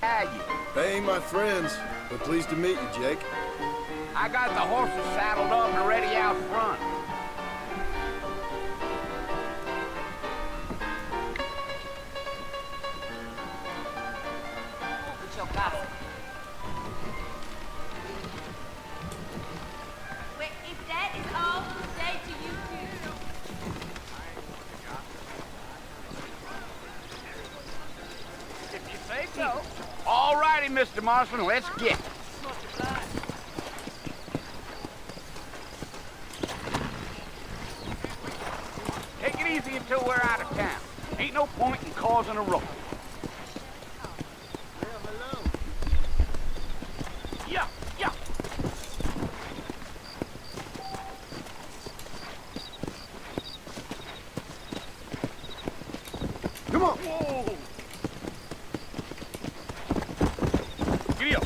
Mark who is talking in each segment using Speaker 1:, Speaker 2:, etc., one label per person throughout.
Speaker 1: are you?
Speaker 2: They ain't my friends, but pleased to meet you, Jake.
Speaker 1: I got the horses saddled up and ready out front.
Speaker 3: With your gossip.
Speaker 4: Wait, if that is all to say to you two.
Speaker 1: If you say so. All righty, Mr. Marston, let's get it. Take it easy until we're out of town. Ain't no point in causing a ruckus. Yeah, yeah.
Speaker 2: Come on!
Speaker 1: Whoa! Giddy up.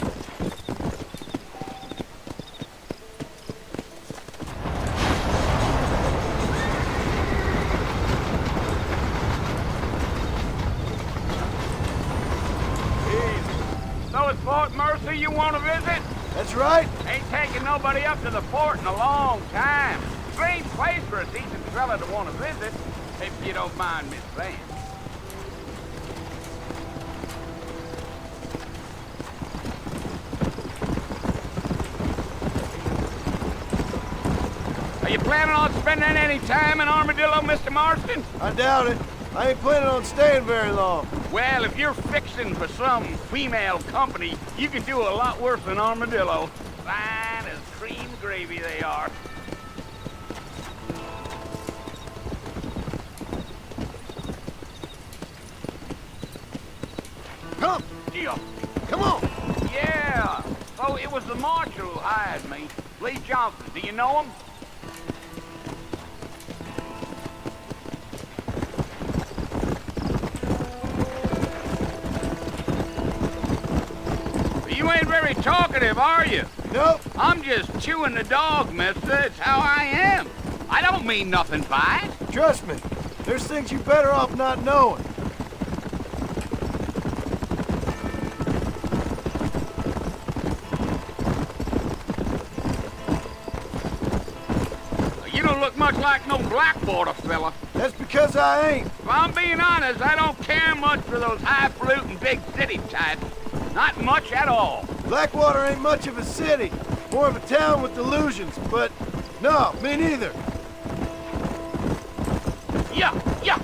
Speaker 1: So it's Fort Mercy you want to visit?
Speaker 2: That's right.
Speaker 1: Ain't taking nobody up to the fort in a long time. Strange place for a decent fella to want to visit, if you don't mind me saying. Are you planning on spending any time in Armadillo, Mr. Marston?
Speaker 2: I doubt it. I ain't planning on staying very long.
Speaker 1: Well, if you're fixing for some female company, you can do a lot worse than Armadillo. Fine as cream gravy they are.
Speaker 2: Come!
Speaker 1: Yeah.
Speaker 2: Come on!
Speaker 1: Yeah. So it was the marshal who hired me. Lee Johnson. Do you know him? You ain't very talkative, are you?
Speaker 2: Nope.
Speaker 1: I'm just chewing the dog, mister. It's how I am. I don't mean nothing by it.
Speaker 2: Trust me. There's things you're better off not knowing.
Speaker 1: You don't look much like no Blackwater fella.
Speaker 2: That's because I ain't.
Speaker 1: If I'm being honest, I don't care much for those highfalutin big city types. Not much at all.
Speaker 2: Blackwater ain't much of a city. More of a town with delusions, but no, me neither.
Speaker 1: Yeah, yeah.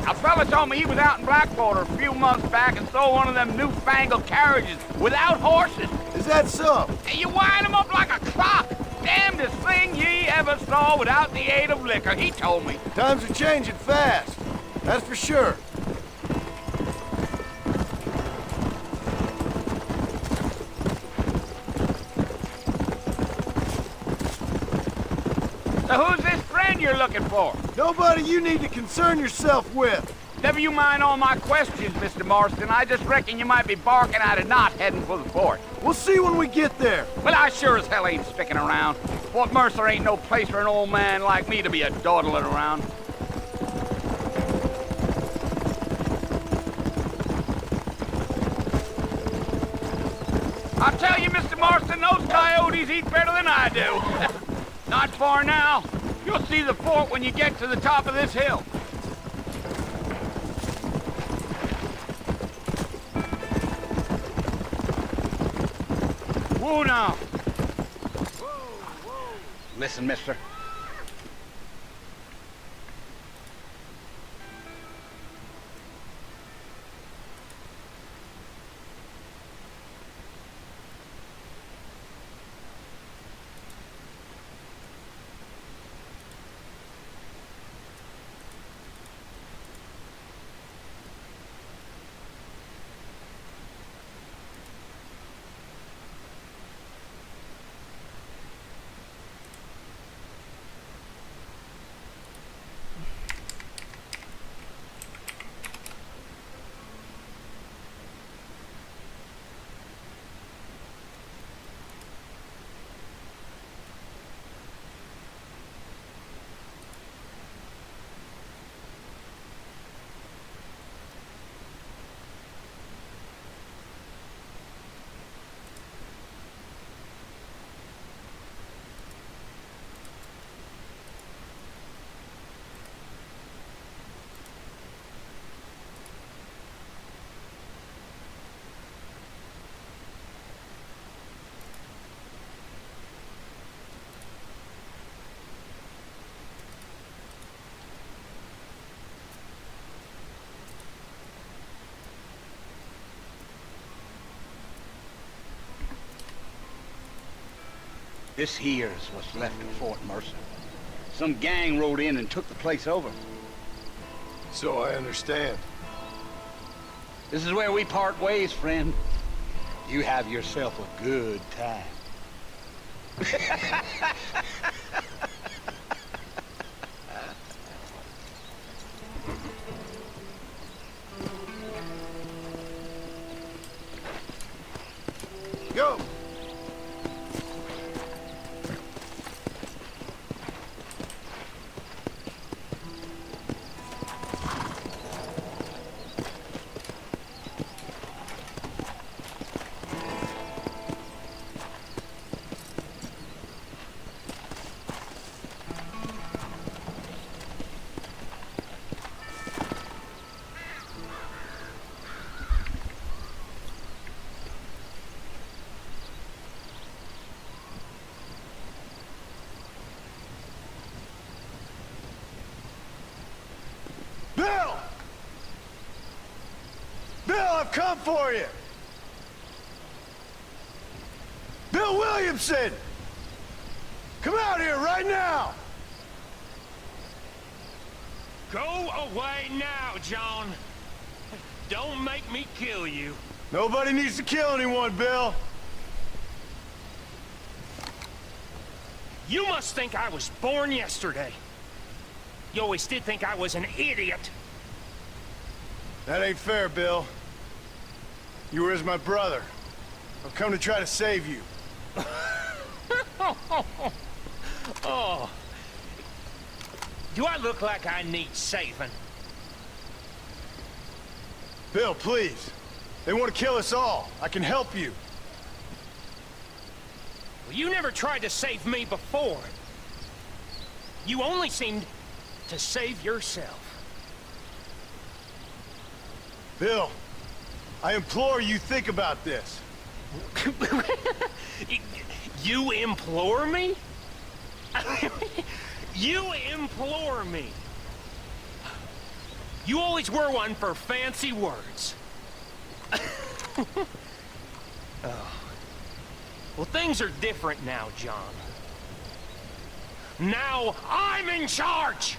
Speaker 1: A fella told me he was out in Blackwater a few months back and saw one of them newfangled carriages without horses.
Speaker 2: Is that so?
Speaker 1: And you wind them up like a clock. Damnedest thing ye ever saw without the aid of liquor, he told me.
Speaker 2: Times are changing fast. That's for sure.
Speaker 1: So who's this friend you're looking for?
Speaker 2: Nobody you need to concern yourself with.
Speaker 1: Never you mind all my questions, Mr. Marston. I just reckon you might be barking out a knot heading for the fort.
Speaker 2: We'll see when we get there.
Speaker 1: Well, I sure as hell ain't sticking around. Fort Mercer ain't no place for an old man like me to be a dawdling around. I'll tell you, Mr. Marston, those coyotes eat better than I do. Not far now. You'll see the fort when you get to the top of this hill. Whoa now. Whoa. Listen, mister. This here's what's left of Fort Mercer. Some gang rode in and took the place over.
Speaker 2: So I understand.
Speaker 1: This is where we part ways, friend. You have yourself a good time.
Speaker 2: Go! Bill! Bill, I've come for you! Bill Williamson! Come out here right now!
Speaker 3: Go away now, John. Don't make me kill you.
Speaker 2: Nobody needs to kill anyone, Bill.
Speaker 3: You must think I was born yesterday. You always did think I was an idiot.
Speaker 2: That ain't fair, Bill. You were as my brother. I've come to try to save you.
Speaker 3: Oh. Do I look like I need saving?
Speaker 2: Bill, please. They want to kill us all. I can help you.
Speaker 3: Well, you never tried to save me before. You only seemed to save yourself.
Speaker 2: Bill, I implore you think about this.
Speaker 3: You implore me? You implore me. You always were one for fancy words. Oh. Well, things are different now, John. Now I'm in charge!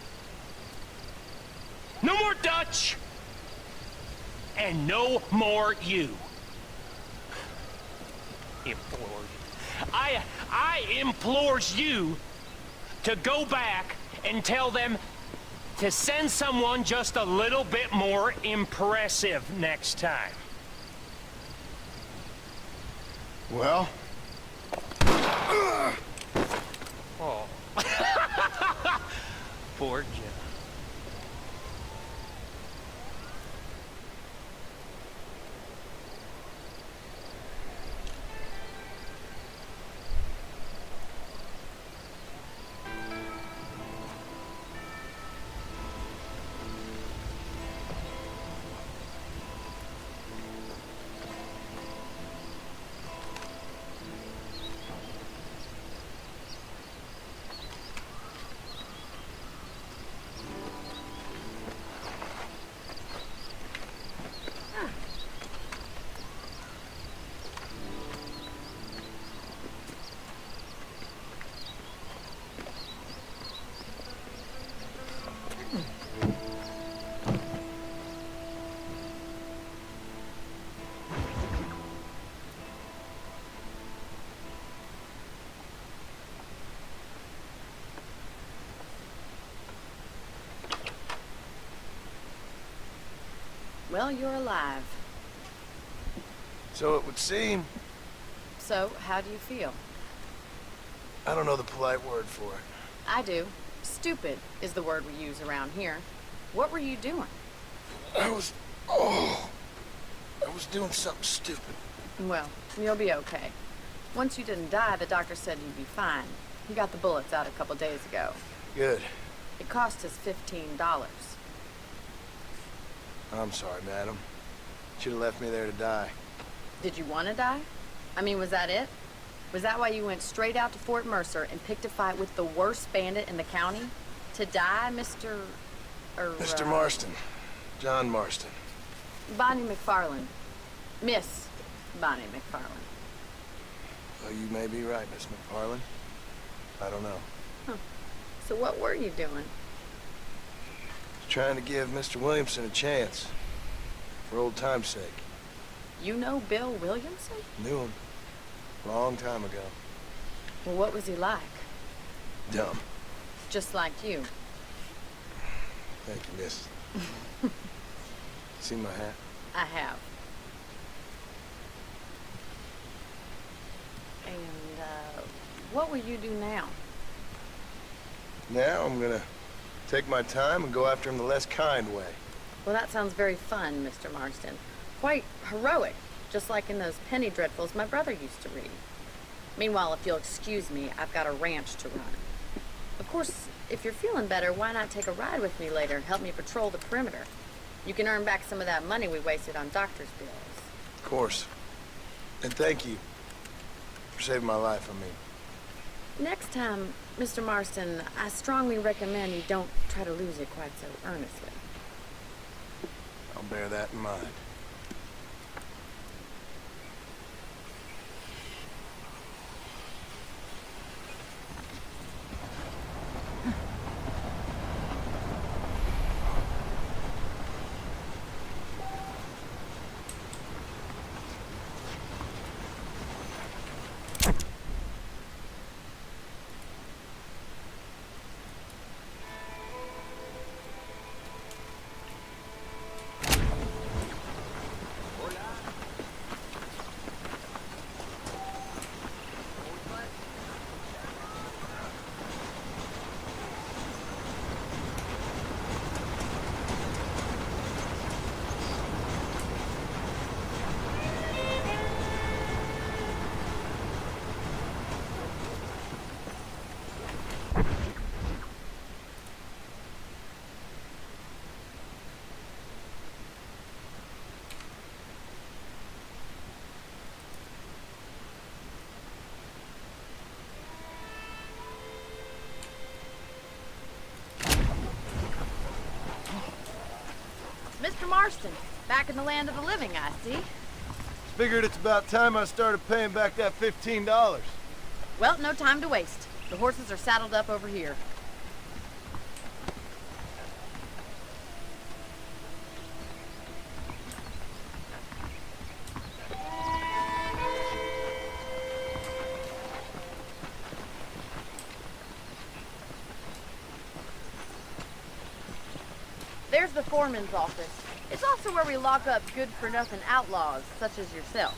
Speaker 3: No more Dutch! And no more you. Implore you. I implores you to go back and tell them to send someone just a little bit more impressive next time.
Speaker 2: Well?
Speaker 3: Oh. Poor John.
Speaker 5: Well, you're alive.
Speaker 2: So it would seem.
Speaker 5: So, how do you feel?
Speaker 2: I don't know the polite word for it.
Speaker 5: I do. Stupid is the word we use around here. What were you doing?
Speaker 2: I was doing something stupid.
Speaker 5: Well, you'll be okay. Once you didn't die, the doctor said you'd be fine. He got the bullets out a couple days ago.
Speaker 2: Good.
Speaker 5: It cost us $15.
Speaker 2: I'm sorry, madam. Should have left me there to die.
Speaker 5: Did you want to die? I mean, was that it? Was that why you went straight out to Fort Mercer and picked a fight with the worst bandit in the county? To die, Mr.
Speaker 2: Mr. Marston. John Marston.
Speaker 5: Bonnie McFarland. Miss Bonnie McFarland.
Speaker 2: Well, you may be right, Miss McFarland. I don't know.
Speaker 5: So what were you doing?
Speaker 2: Trying to give Mr. Williamson a chance. For old time's sake.
Speaker 5: You know Bill Williamson?
Speaker 2: Knew him. Long time ago.
Speaker 5: Well, what was he like?
Speaker 2: Dumb.
Speaker 5: Just like you.
Speaker 2: Thank you, miss. See my hat?
Speaker 5: I have. And, what will you do now?
Speaker 2: Now I'm gonna take my time and go after him the less kind way.
Speaker 5: Well, that sounds very fun, Mr. Marston. Quite heroic, just like in those penny dreadfuls my brother used to read. Meanwhile, if you'll excuse me, I've got a ranch to run. Of course, if you're feeling better, why not take a ride with me later and help me patrol the perimeter? You can earn back some of that money we wasted on doctor's bills.
Speaker 2: Of course. And thank you for saving my life, I mean.
Speaker 5: Next time, Mr. Marston, I strongly recommend you don't try to lose it quite so earnestly.
Speaker 2: I'll bear that in mind.
Speaker 5: Mr. Marston, back in the land of the living, I see.
Speaker 2: Figured it's about time I started paying back that $15.
Speaker 5: Well, no time to waste. The horses are saddled up over here. There's the foreman's office. It's also where we lock up good-for-nothing outlaws, such as yourself.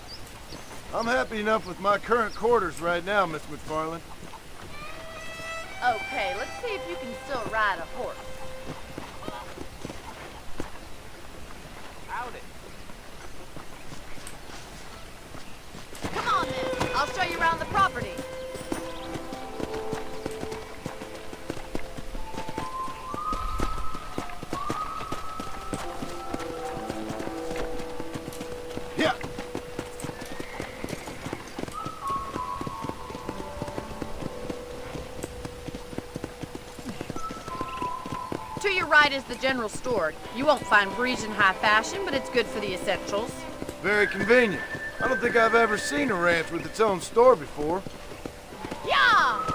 Speaker 2: I'm happy enough with my current quarters right now, Miss McFarland.
Speaker 5: Okay, let's see if you can still ride a horse.
Speaker 1: Howdy.
Speaker 5: Come on, then. I'll show you around the property.
Speaker 2: Yeah.
Speaker 5: To your right is the general store. You won't find Parisian high fashion, but it's good for the essentials.
Speaker 2: Very convenient. I don't think I've ever seen a ranch with its own store before.
Speaker 5: Yeah!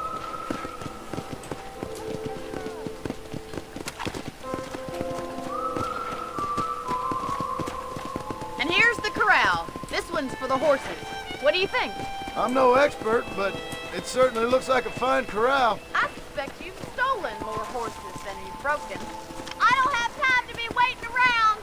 Speaker 5: And here's the corral. This one's for the horses. What do you think?
Speaker 2: I'm no expert, but it certainly looks like a fine corral.
Speaker 5: I suspect you've stolen more horses than you've broken. I don't have time to be waiting around.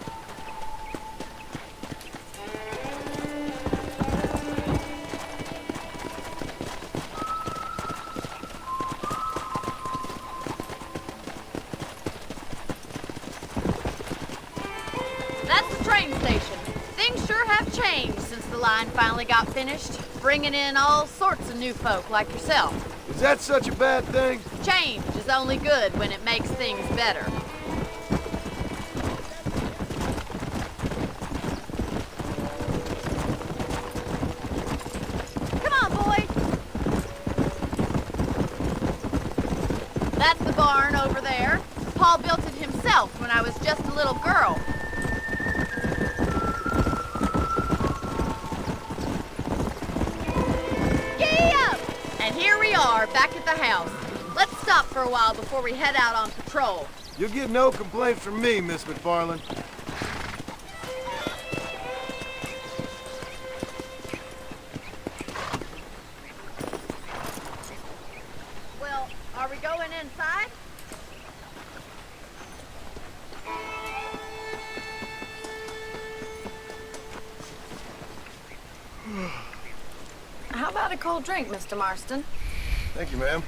Speaker 5: That's the train station. Things sure have changed since the line finally got finished, bringing in all sorts of new folk like yourself.
Speaker 2: Is that such a bad thing?
Speaker 5: Change is only good when it makes things better. Come on, boy. That's the barn over there. Paul built it himself when I was just a little girl. Giddy up! And here we are, back back at the house. Let's stop for a while before we head out on patrol.
Speaker 2: You'll get no complaints from me, Miss McFarland.
Speaker 5: Well, are we going inside? How about a cold drink, Mr. Marston?
Speaker 2: Thank you, ma'am.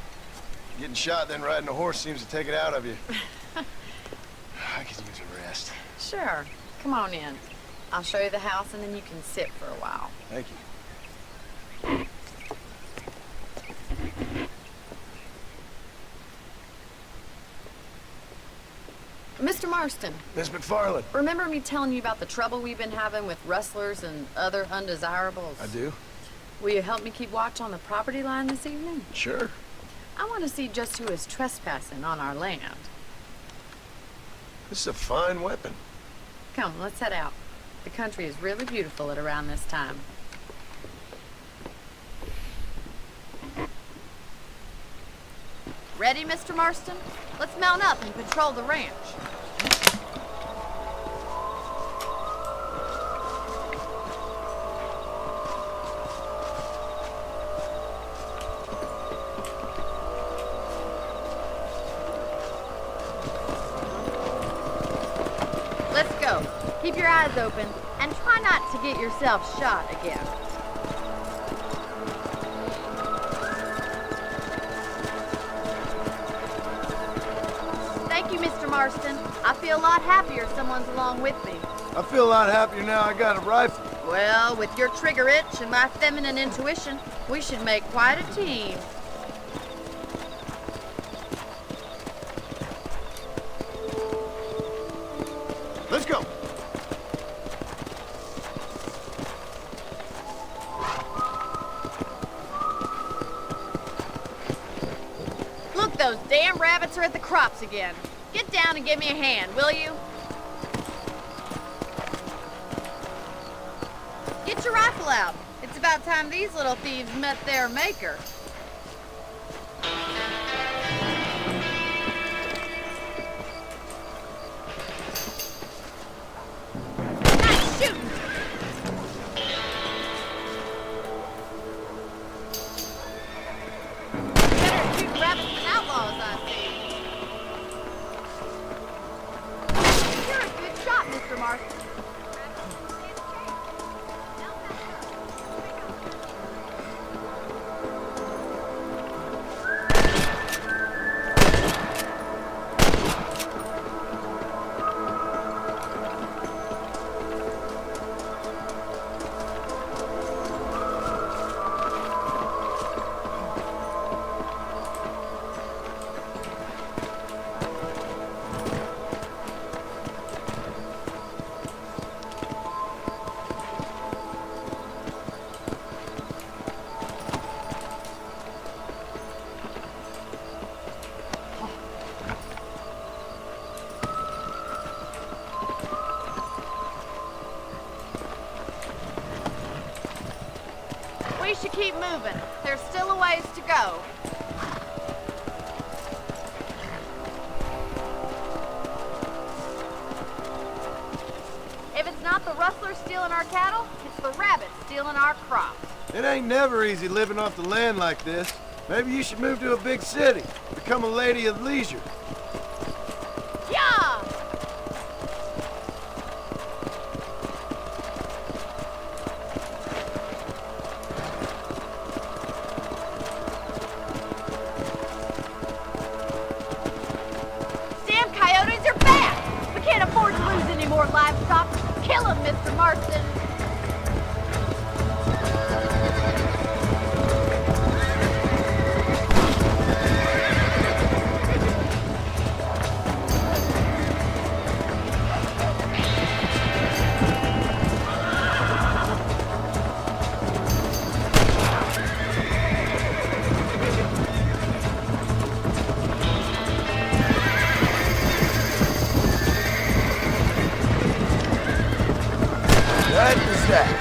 Speaker 2: Getting shot, then riding a horse seems to take it out of you. I could use a rest.
Speaker 5: Sure. Come on in. I'll show you the house and then you can sit for a while.
Speaker 2: Thank you.
Speaker 5: Mr. Marston,
Speaker 2: Miss McFarland.
Speaker 5: remember me telling you about the trouble we've been having with rustlers and other undesirables?
Speaker 2: I do?
Speaker 5: Will you help me keep watch on the property line this evening?
Speaker 2: Sure.
Speaker 5: I want to see just who is trespassing on our land.
Speaker 2: This is a fine weapon.
Speaker 5: Come, let's head out. The country is really beautiful at around this time. Ready, Mr. Marston? Let's mount up and patrol the ranch. Let's go. Keep your eyes open and try not to get yourself shot again. Thank you, Mr. Marston. I feel a lot happier someone's along with me.
Speaker 2: I feel a lot happier now I got a rifle.
Speaker 5: Well, with your trigger itch and my feminine intuition, we should make quite a team.
Speaker 2: Let's go.
Speaker 5: Look, those damn rabbits are at the crops again. Get down and give me a hand, will you? Get your rifle out. It's about time these little thieves met their maker. Nice shooting! Better shoot rabbits than outlaws, I see. You're a good shot, Mr. Marston. We should keep moving. There's still a ways to go. If it's not the rustlers stealing our cattle, it's the rabbits stealing our crops.
Speaker 2: It ain't never easy living off the land like this. Maybe you should move to a big city. Become a lady of leisure.
Speaker 5: Yeah! Damn coyotes are back! We can't afford to lose any more livestock. Kill them, Mr. Marston.
Speaker 2: That is that.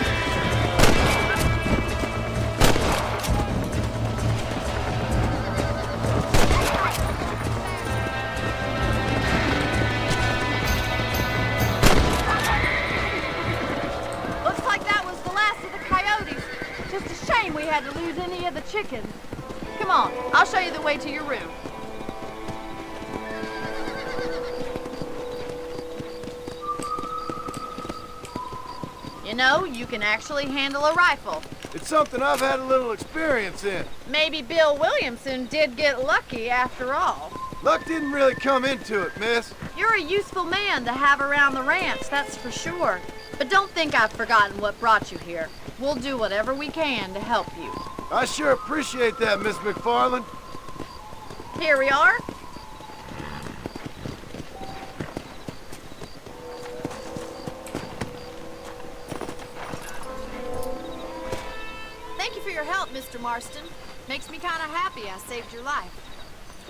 Speaker 5: had to lose any of the chickens. Come on, I'll show you the way to your room. You know, you can actually handle a rifle.
Speaker 2: It's something I've had a little experience in.
Speaker 5: Maybe Bill Williamson did get lucky after all.
Speaker 2: Luck didn't really come into it, miss.
Speaker 5: You're a useful man to have around the ranch, that's for sure. But don't think I've forgotten what brought you here. We'll do whatever we can to help you.
Speaker 2: I sure appreciate that, Miss McFarland.
Speaker 5: Here we are. Thank you for your help, Mr. Marston. Makes me kind of happy I saved your life.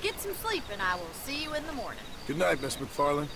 Speaker 5: Get some sleep and I will see you in the morning.
Speaker 2: Good night, Miss McFarland.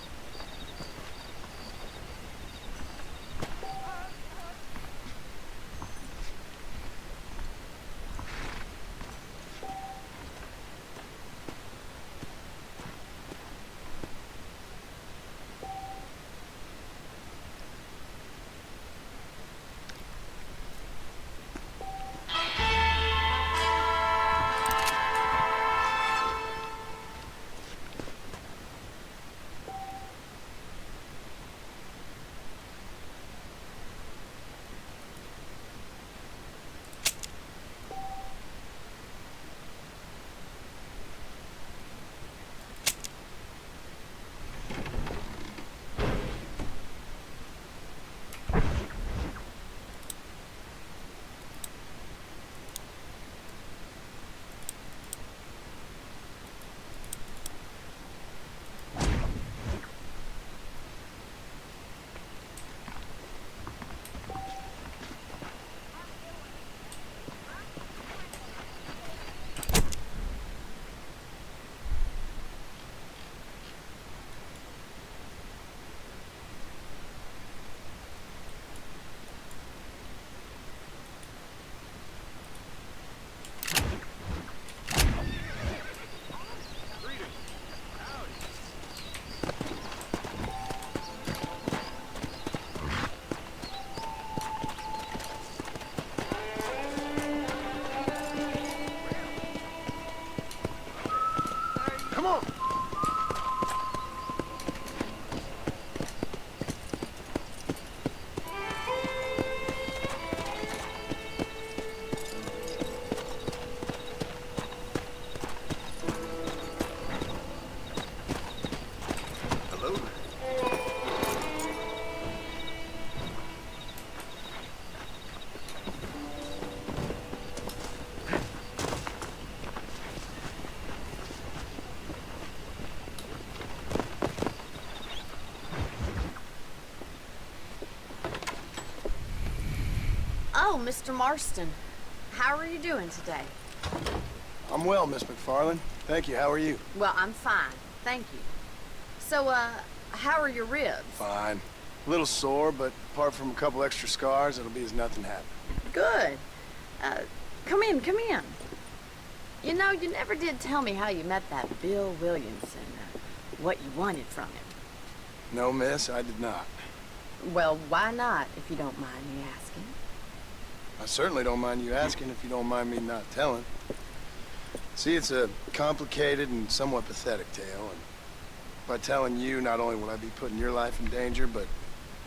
Speaker 2: Come on!
Speaker 5: Oh, Mr. Marston. How are you doing today?
Speaker 2: I'm well, Miss McFarland. Thank you. How are you?
Speaker 5: Well, I'm fine. Thank you. So, how are your ribs?
Speaker 2: Fine. A little sore, but apart from a couple extra scars, it'll be as nothing happened.
Speaker 5: Good. Come in, come in. You know, you never did tell me how you met that Bill Williamson, what you wanted from him.
Speaker 2: No, miss, I did not.
Speaker 5: Well, why not, if you don't mind me asking?
Speaker 2: I certainly don't mind you asking if you don't mind me not telling. See, it's a complicated and somewhat pathetic tale, and by telling you, not only will I be putting your life in danger, but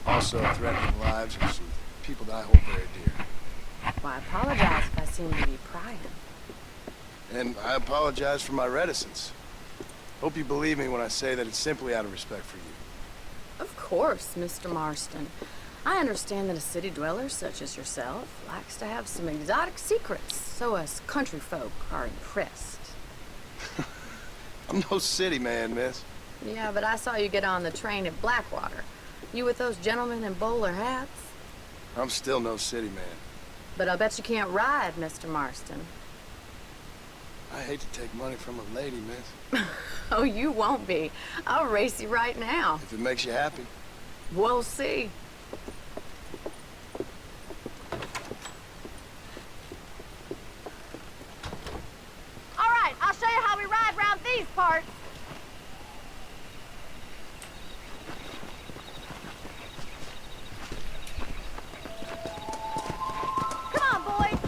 Speaker 2: also threatening the lives of some people that I hold very dear.
Speaker 5: Well, I apologize if I seem to be prying.
Speaker 2: And I apologize for my reticence. Hope you believe me when I say that it's simply out of respect for you.
Speaker 5: Of course, Mr. Marston. I understand that a city dweller such as yourself likes to have some exotic secrets, so us country folk are impressed.
Speaker 2: I'm no city man, miss.
Speaker 5: Yeah, but I saw you get on the train at Blackwater. You with those gentlemen in bowler hats?
Speaker 2: I'm still no city man.
Speaker 5: But I bet you can't ride, Mr. Marston.
Speaker 2: I hate to take money from a lady, miss.
Speaker 5: Oh, you won't be. I'll race you right now.
Speaker 2: If it makes you happy.
Speaker 5: We'll see. All right, I'll show you how we ride around these parts. Come on, boys.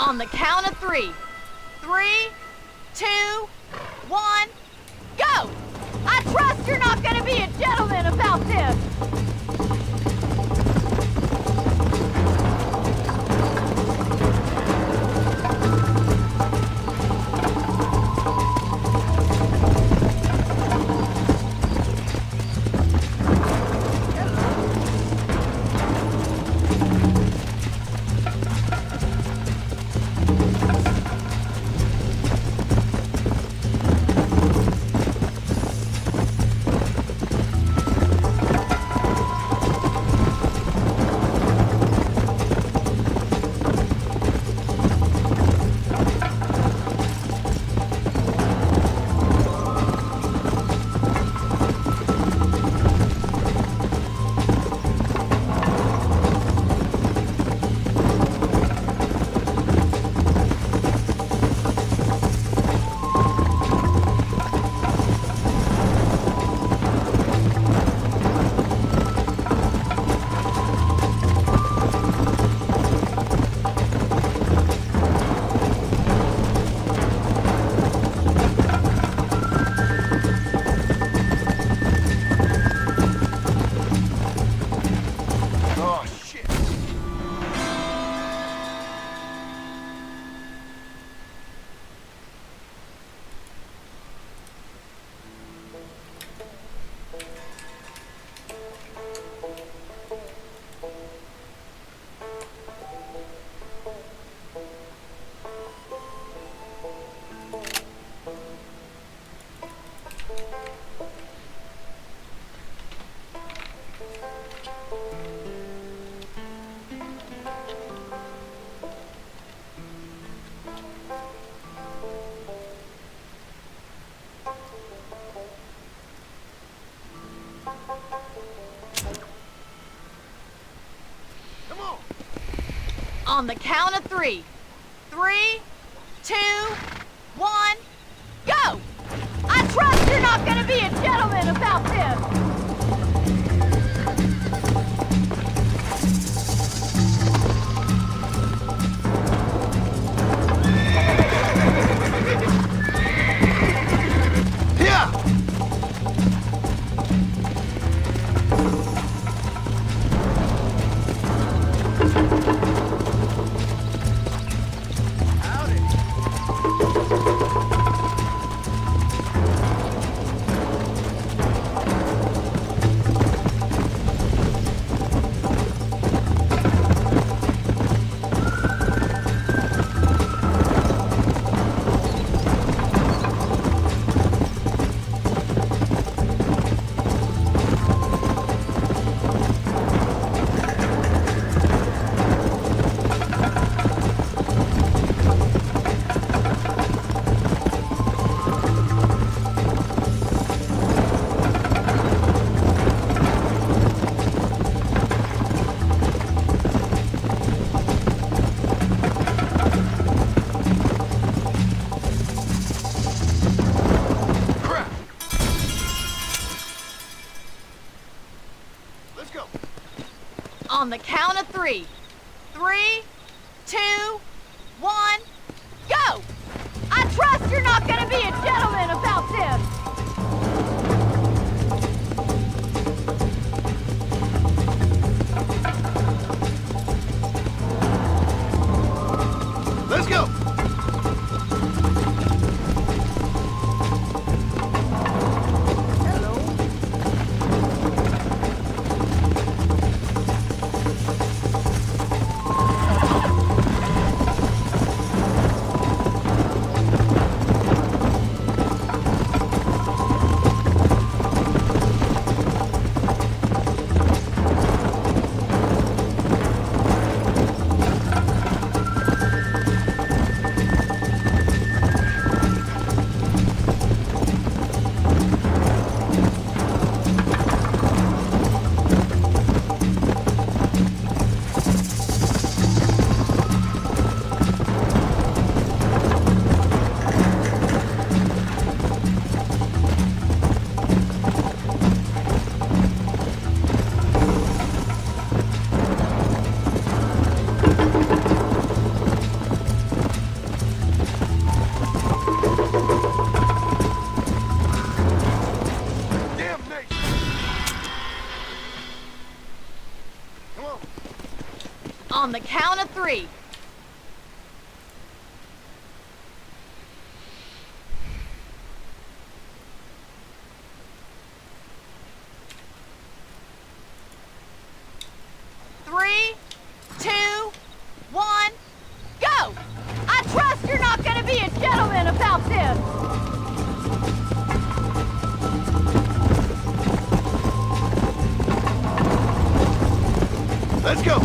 Speaker 4: On the count of three. 3, 2, 1, go! I trust you're not gonna be a gentleman about this! On the count of three. 3, 2, 1, go! I trust you're not gonna be a gentleman about this! On the count of three. 3, 2, 1, go! I trust you're not gonna be a gentleman about this!
Speaker 2: Let's go!
Speaker 4: On the count of 3. Three, 2, 1, go! I trust you're not gonna be a gentleman about this!
Speaker 2: Let's go!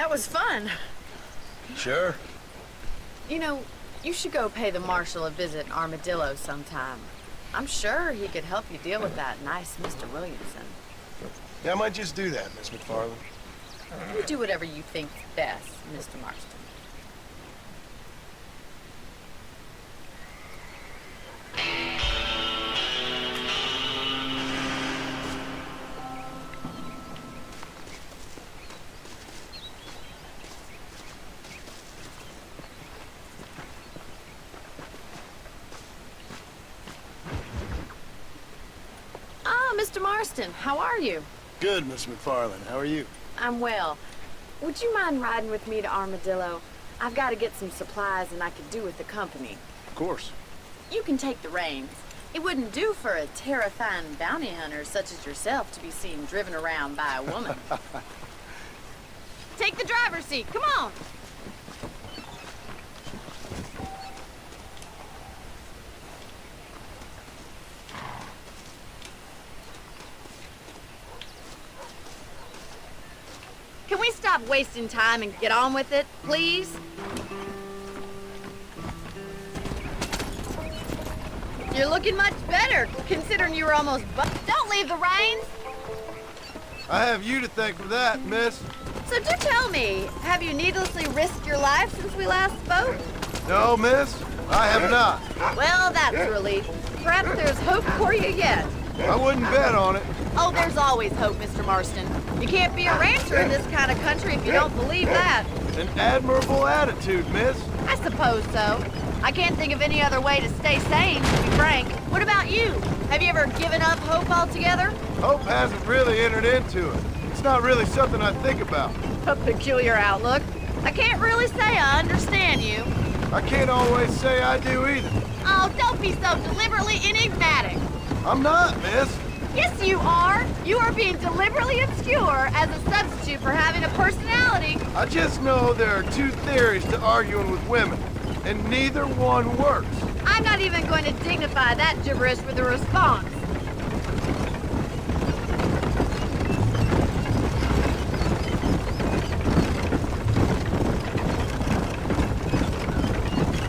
Speaker 5: Was fun.
Speaker 2: Sure.
Speaker 5: You know, you should go pay the marshal a visit in Armadillo sometime. I'm sure he could help you deal with that nice Mr. Williamson.
Speaker 2: Yeah, I might just do that, Miss McFarland.
Speaker 5: You do whatever you think best, Mr. Marston. Mr. Marston, how are you?
Speaker 2: Good, Miss McFarland. How are you?
Speaker 5: I'm well. Would you mind riding with me to Armadillo? I've got to get some supplies and I could do with the company.
Speaker 2: Of course.
Speaker 5: You can take the reins. It wouldn't do for a terrifying bounty hunter such as yourself to be seen driven around by a woman.
Speaker 4: Take the driver's seat, come on! Can we stop wasting time and get on with it, please? You're looking much better, considering you were almost Don't leave the reins!
Speaker 2: I have you to thank for that, miss.
Speaker 4: So do tell me, have you needlessly risked your life since we last spoke?
Speaker 2: No, miss, I have not.
Speaker 4: Well, that's a relief. Perhaps there's hope for you yet.
Speaker 2: I wouldn't bet on it.
Speaker 4: Oh, there's always hope, Mr. Marston. You can't be a rancher in this kind of country if you don't believe that.
Speaker 2: An admirable attitude, miss.
Speaker 4: I suppose so. I can't think of any other way to stay sane, to be frank. What about you? Have you ever given up hope altogether?
Speaker 2: Hope hasn't really entered into it. It's not really something I think about.
Speaker 4: A peculiar outlook. I can't really say I understand you.
Speaker 2: I can't always say I do either.
Speaker 4: Oh, don't be so deliberately enigmatic.
Speaker 2: I'm not, miss.
Speaker 4: Yes, you are. You are being deliberately obscure as a substitute for having a personality.
Speaker 2: I just know there are two theories to arguing with women, and neither one works.
Speaker 4: I'm not even going to dignify that gibberish with a response.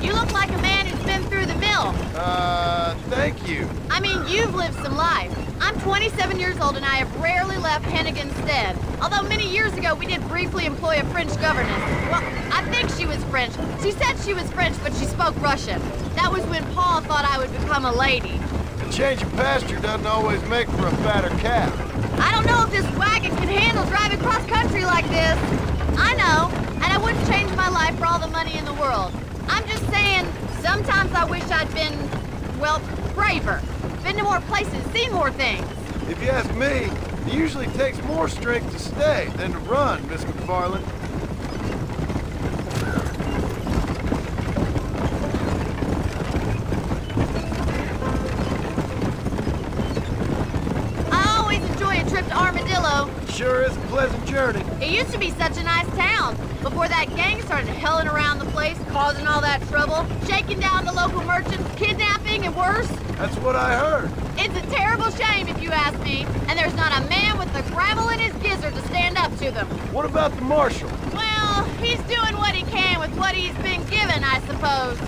Speaker 4: You look like a man who's been through the mill.
Speaker 2: Thank you.
Speaker 4: I mean, you've lived some life. I'm 27 years old and I have rarely left Hennigan's stead. Although many years ago we did briefly employ a French governess. Well, I think she was French. She said she was French, but she spoke Russian. That was when Paul thought I would become a lady.
Speaker 2: A change of pasture doesn't always make for a fatter calf.
Speaker 4: I don't know if this wagon can handle driving cross country like this. I know, and I wouldn't change my life for all the money in the world. I'm just saying, sometimes I wish I'd been, well, braver. Been to more places, seen more things.
Speaker 2: If you ask me, it usually takes more strength to stay than to run, Miss McFarland.
Speaker 4: I always enjoy a trip to Armadillo.
Speaker 2: Sure is a pleasant journey.
Speaker 4: It used to be such a nice town. Before that gang started helling around the place, causing all that trouble, shaking down the local merchants, kidnapping, and worse.
Speaker 2: That's what I heard.
Speaker 4: It's a terrible shame, if you ask me. And there's not a man with the gravel in his gizzard to stand up to them.
Speaker 2: What about the marshal?
Speaker 4: Well, he's doing what he can with what he's been given, I suppose.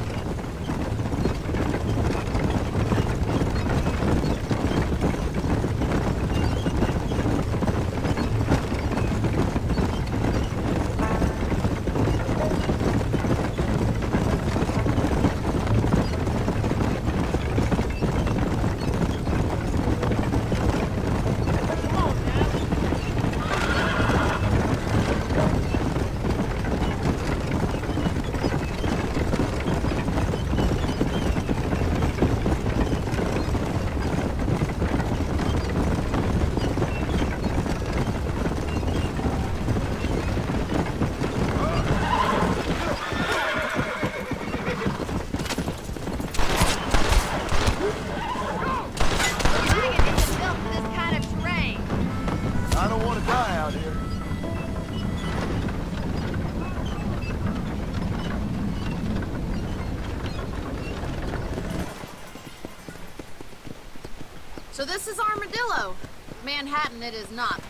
Speaker 4: So this is Armadillo. Manhattan it is not,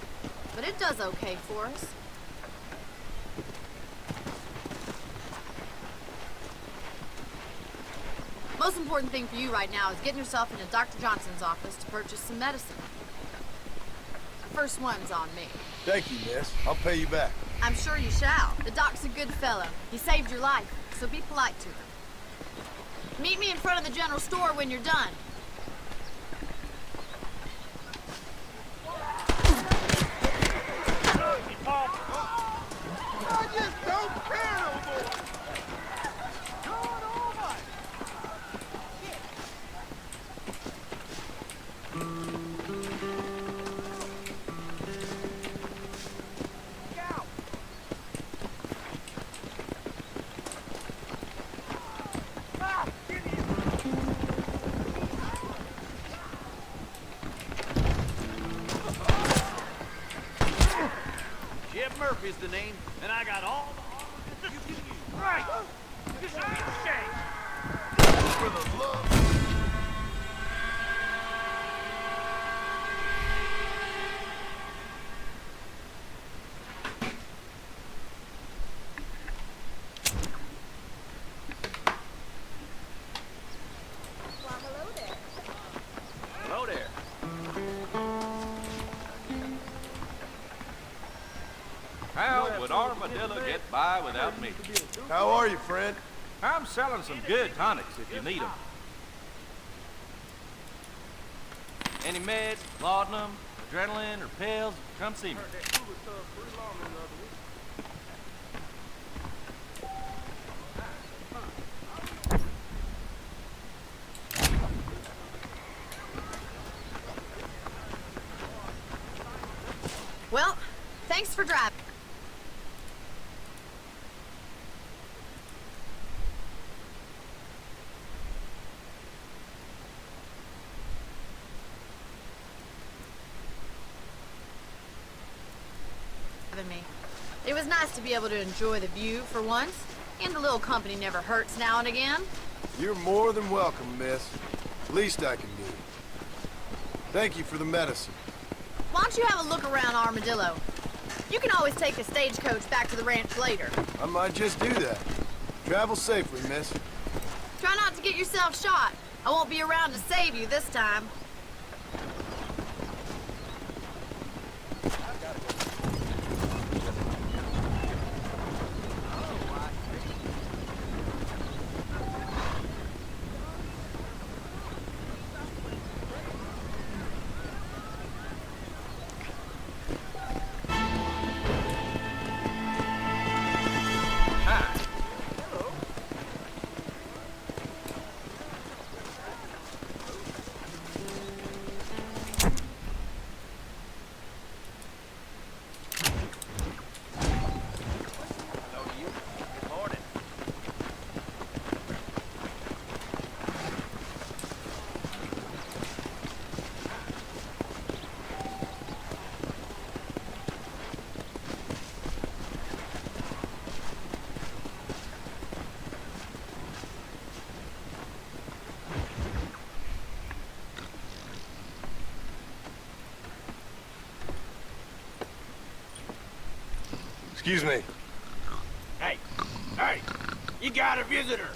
Speaker 4: but it does okay for us. Most important thing for you right now is getting yourself into Dr. Johnson's office to purchase some medicine. The first one's on me.
Speaker 2: Thank you, miss. I'll pay you back.
Speaker 4: I'm sure you shall. The doc's a good fellow. He saved your life, so be polite to him. Meet me in front of the general store when you're done.
Speaker 2: I just don't care no more.
Speaker 1: Murphy's the name, and I got all the you can use. Right! This ain't a shame!
Speaker 2: For the love.
Speaker 4: Well, hello there.
Speaker 6: would Armadillo get by without me?
Speaker 2: How are you, friend?
Speaker 6: I'm selling some good tonics if you need them. Any meds, laudanum, adrenaline, or pills, come see me.
Speaker 4: Well, thanks for driving. Me. It was nice to be able to enjoy the view for once, and a little company never hurts now and again.
Speaker 2: You're more than welcome, miss. Least I can do. Thank you for the medicine.
Speaker 4: Why don't you have a look around Armadillo? You can always take the stagecoach back to the ranch later.
Speaker 2: I might just do that. Travel safely, miss.
Speaker 4: Try not to get yourself shot. I won't be around to save you this time.
Speaker 2: Excuse me.
Speaker 1: Hey, you got a visitor.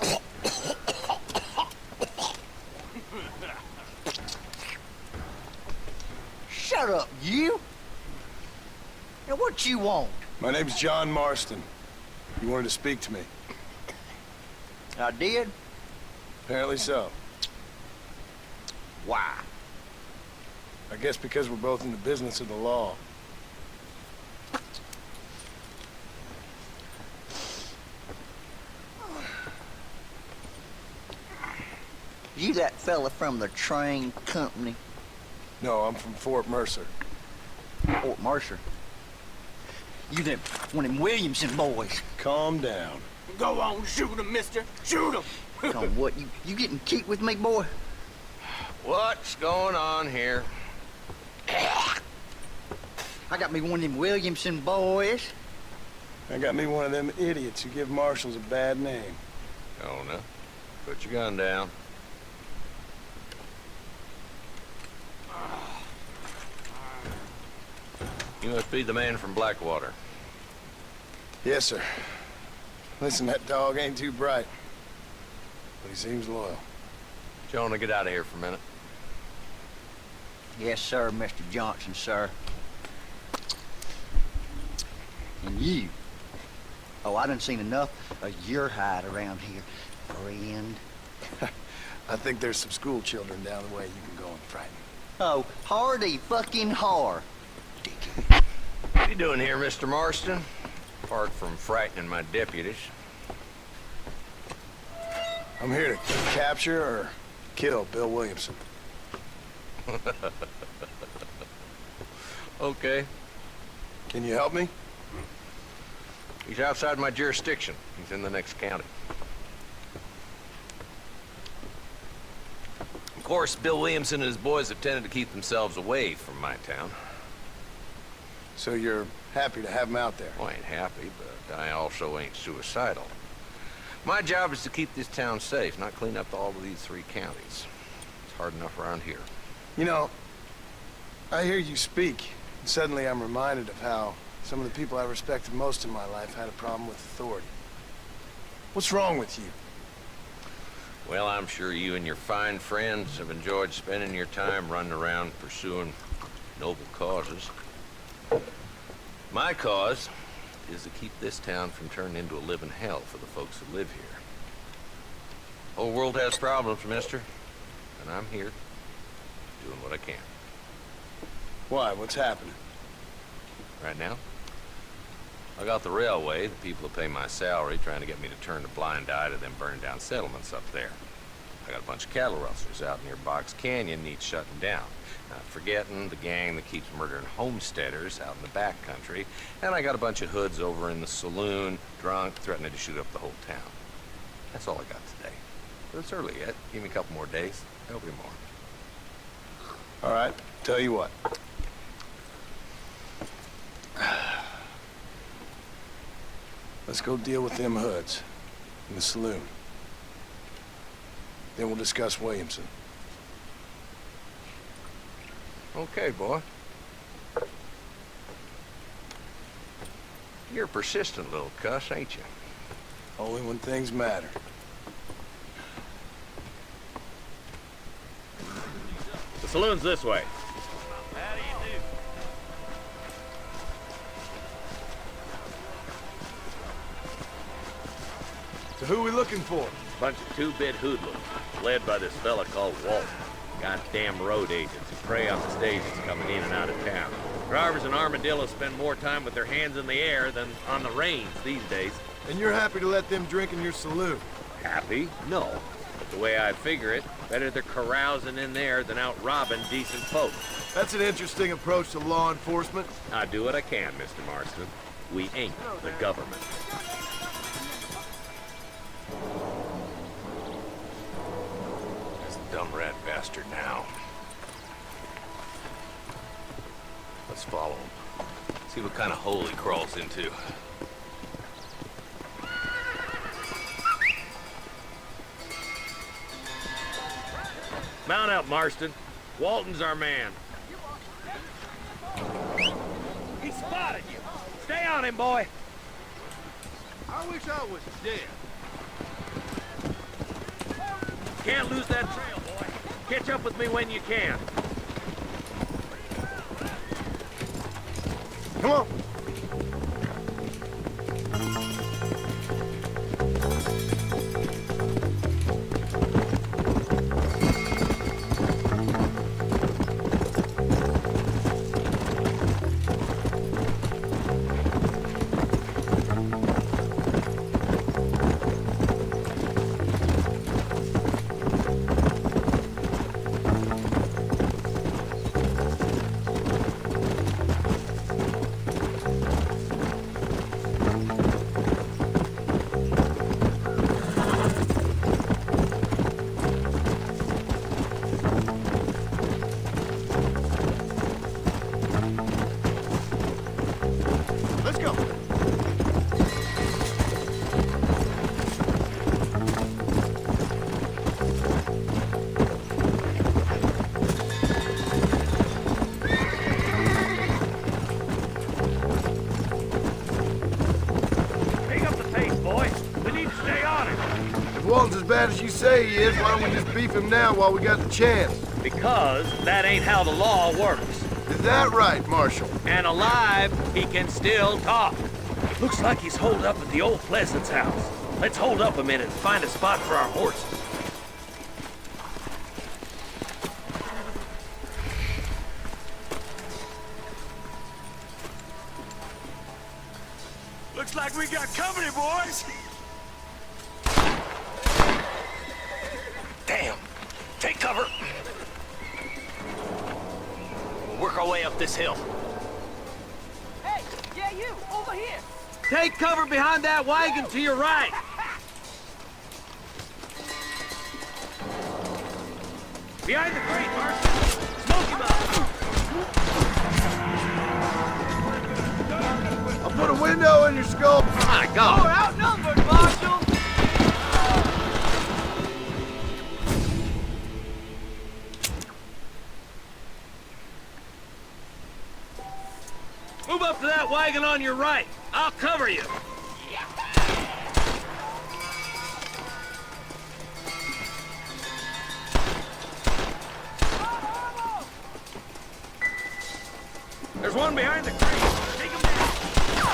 Speaker 7: Shut up, you! Now what you want?
Speaker 2: My name's John Marston. You wanted to speak to me.
Speaker 7: I did?
Speaker 2: Apparently so.
Speaker 7: Why?
Speaker 2: I guess because we're both in the business of the law.
Speaker 7: You that fella from the train company?
Speaker 2: No, I'm from Fort Mercer.
Speaker 7: Fort Mercer? You them one of them Williamson boys?
Speaker 2: Calm down.
Speaker 1: Go on, shoot him, mister. Shoot him.
Speaker 7: Come what, you getting kicked with me, boy?
Speaker 3: What's going on here?
Speaker 7: I got me one of them Williamson boys.
Speaker 2: I got me one of them idiots who give marshals a bad name.
Speaker 3: Oh, no. Put your gun down. You must be the man from Blackwater.
Speaker 2: Yes, sir. Listen, that dog ain't too bright, but he seems loyal.
Speaker 3: Jonah, get out of here for a minute.
Speaker 7: Yes, sir, Mr. Johnson, sir. And you. Oh, I done seen enough of your hide around here, friend.
Speaker 2: I think there's some school children down the way you can go and frighten.
Speaker 7: Oh, hardy fucking har.
Speaker 3: What are you doing here, Mr. Marston? Apart from frightening my deputies.
Speaker 2: I'm here to capture or kill Bill Williamson.
Speaker 3: Okay.
Speaker 2: Can you help me?
Speaker 3: He's outside my jurisdiction. He's in the next county. Of course, Bill Williamson and his boys have tended to keep themselves away from my town.
Speaker 2: So you're happy to have him out there?
Speaker 3: Well, I ain't happy, but I also ain't suicidal. My job is to keep this town safe, not clean up all of these 3 counties. It's hard enough around here.
Speaker 2: You know, I hear you speak, and suddenly I'm reminded of how some of the people I respected most in my life had a problem with authority. What's wrong with you?
Speaker 3: Well, I'm sure you and your fine friends have enjoyed spending your time running around pursuing noble causes. My cause
Speaker 8: is to keep this town from turning into a living hell for the folks who live here. Whole world has problems, mister. And I'm here, doing what I can.
Speaker 2: Why? What's happening?
Speaker 8: Right now, I got the railway, the people who pay my salary, trying to get me to turn a blind eye to them burned down settlements up there. I got a bunch of cattle rustlers out near Box Canyon needs shutting down. Not forgetting the gang that keeps murdering homesteaders out in the back country. And I got a bunch of hoods over in the saloon, drunk, threatening to shoot up the whole town. That's all I got today. But it's early yet. Give me a couple more days. There'll be more.
Speaker 2: All right, tell you what. Let's go deal with them hoods in the saloon. Then we'll discuss Williamson.
Speaker 8: Okay, boy. You're a persistent little cuss, ain't you?
Speaker 2: Only when things matter.
Speaker 1: The saloon's this way.
Speaker 6: How do you do?
Speaker 2: So who are we looking for?
Speaker 1: Bunch of two-bit hoodlums, led by this fella called Walt. Goddamn road agents who prey on the stages coming in and out of town. Drivers in Armadillo spend more time with their hands in the air than on the reins these days.
Speaker 2: And you're happy to let them drink in your saloon?
Speaker 1: Happy? No. But the way I figure it, better they're carousing in there than out robbing decent folks.
Speaker 2: That's an interesting approach to law enforcement.
Speaker 1: I do what I can, Mr. Marston. We ain't the government.
Speaker 8: That's the dumb rat bastard now. Let's follow him. See what kind of hole he crawls into.
Speaker 1: Mount up, Marston. Walton's our man. He spotted you. Stay on him, boy.
Speaker 2: I wish I was dead.
Speaker 1: Can't lose that trail, boy. Catch up with me when you can.
Speaker 2: Come on. Let's go.
Speaker 1: Pick up the pace, boy. We need to stay on him.
Speaker 2: If Walton's as bad as you say he is, why don't we just beef him now while we got the chance?
Speaker 1: Because that ain't how the law works.
Speaker 2: Is that right, Marshal?
Speaker 1: And alive, he can still talk. Looks like he's holed up at the old Pleasance house. Let's hold up a minute and find a spot for our horses. Looks like we got company, boys.
Speaker 3: Damn! Take cover! We'll work our way up this hill.
Speaker 9: Hey, yeah, you, over here.
Speaker 1: Take cover behind that wagon to your right. Behind the crate, Marston. Smoke him up.
Speaker 2: I'll put a window in your skull.
Speaker 1: My God.
Speaker 9: We're outnumbered, Marshal.
Speaker 1: Move up to that wagon on your right. I'll cover you. There's one behind the crate. Take him down.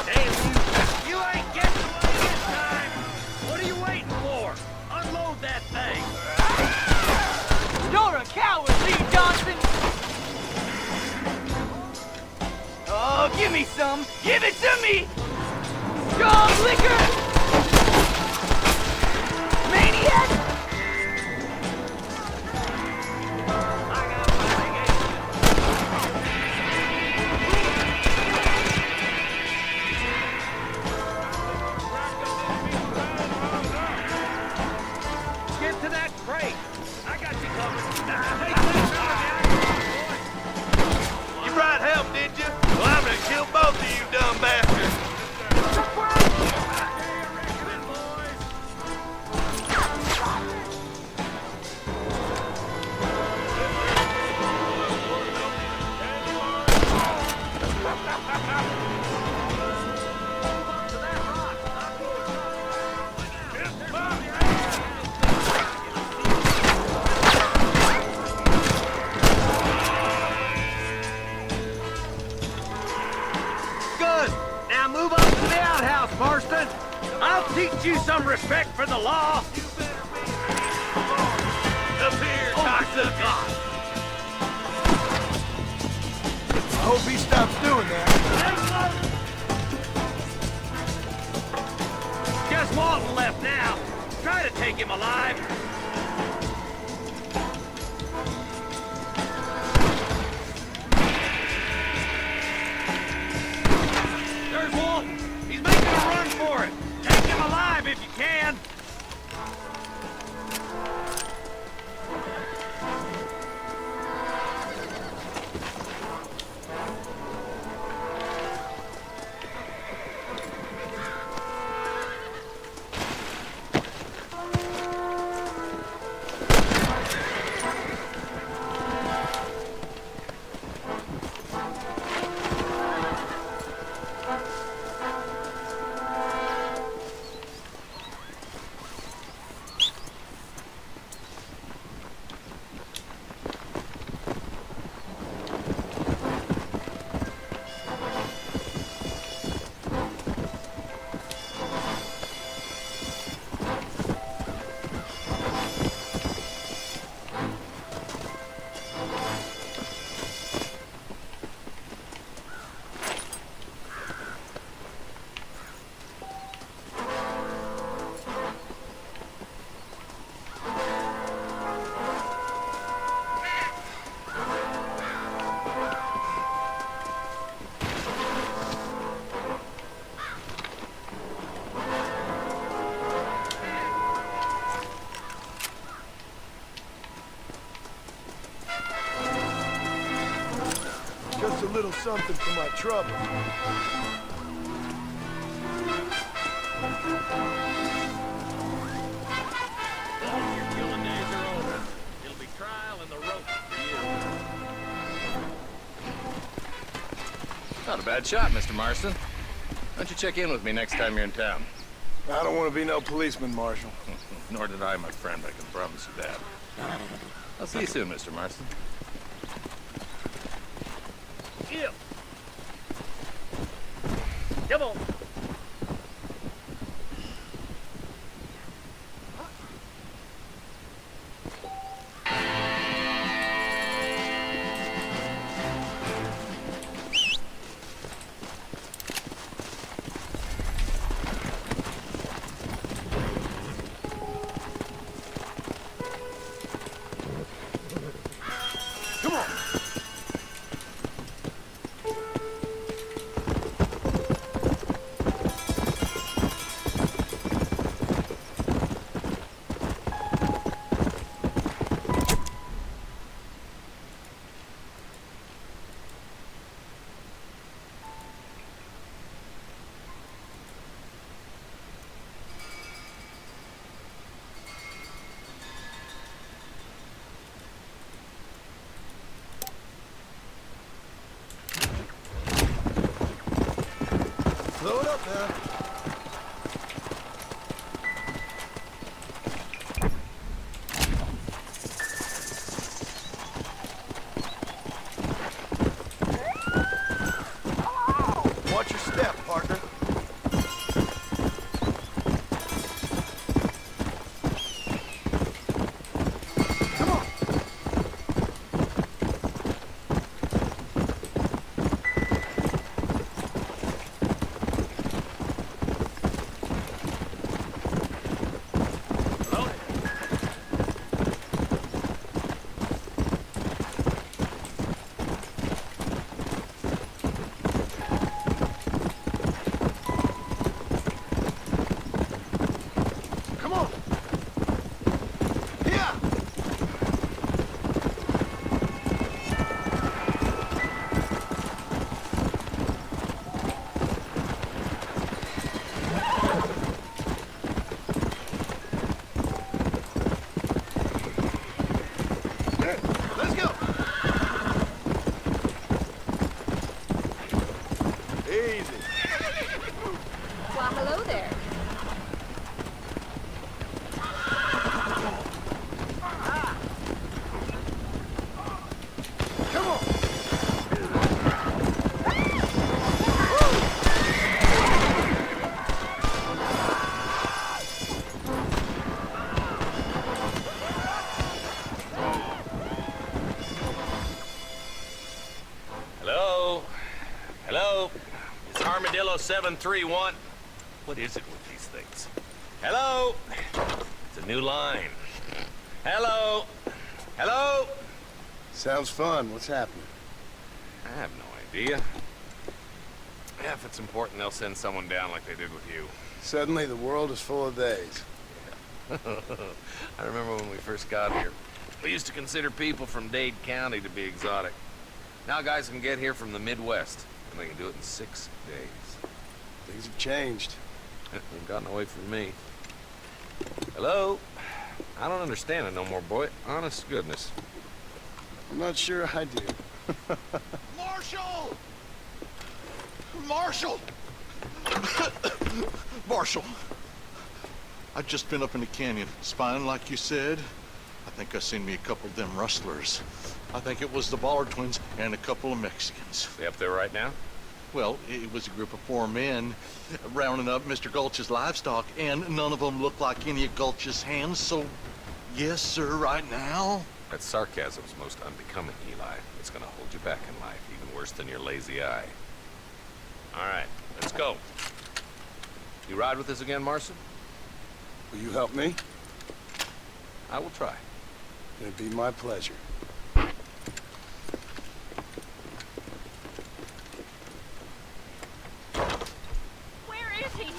Speaker 1: Damn you.
Speaker 9: Oh, give me some! Give it to me! Strong liquor! Maniac!
Speaker 1: Get to that crate! I got you covered.
Speaker 10: You brought help, did you? Well, I'm gonna kill both of you dumb bastards.
Speaker 1: Good! Now move up to the outhouse, Marston! I'll teach you some respect for the law!
Speaker 10: Up here, cocksucker.
Speaker 2: I hope he stops doing that.
Speaker 1: Just Walton left now. Try to take him alive. There's Walton. He's making a run for it. Take him alive if you can.
Speaker 2: Just a little something for my trouble.
Speaker 1: All your killing days are over. It'll be trial and the rope for you.
Speaker 8: Not a bad shot, Mr. Marston. Why don't you check in with me next time you're in town?
Speaker 2: I don't want to be no policeman, Marshal.
Speaker 8: Nor did I, my friend. I can promise you that. I'll see you soon, Mr. Marston.
Speaker 1: Ew. Come on.
Speaker 2: Come on. Slow it up now. Watch your step, partner. Come on. Easy.
Speaker 11: Why, hello there.
Speaker 2: Come on.
Speaker 1: Hello? Hello? It's Armadillo 731. What is it with these things? Hello? It's a new line. Hello? Hello?
Speaker 2: Sounds fun. What's happening?
Speaker 8: I have no idea. Yeah, if it's important, they'll send someone down like they did with you.
Speaker 2: Suddenly, the world is full of days.
Speaker 8: I remember when we first got here. We used to consider people from Dade County to be exotic. Now guys can get here from the Midwest, and they can do it in 6 days.
Speaker 2: Things have changed.
Speaker 8: They've gotten away from me. Hello? I don't understand it no more, boy. Honest to goodness.
Speaker 2: I'm not sure I do.
Speaker 10: Marshal! Marshal! Marshal!
Speaker 12: I've just been up in the canyon, spying like you said. I think I seen me a couple of them rustlers. I think it was the Ballard twins and a couple of Mexicans.
Speaker 8: They up there right now?
Speaker 12: Well, it was a group of 4 men rounding up Mr. Gulch's livestock, and none of them looked like any of Gulch's hands, so yes, sir, right now.
Speaker 8: That sarcasm's most unbecoming, Eli. It's gonna hold you back in life, even worse than your lazy eye. All right, let's go. You ride with us again, Marston?
Speaker 2: Will you help me?
Speaker 8: I will try.
Speaker 2: It'd be my pleasure.
Speaker 11: Where is he?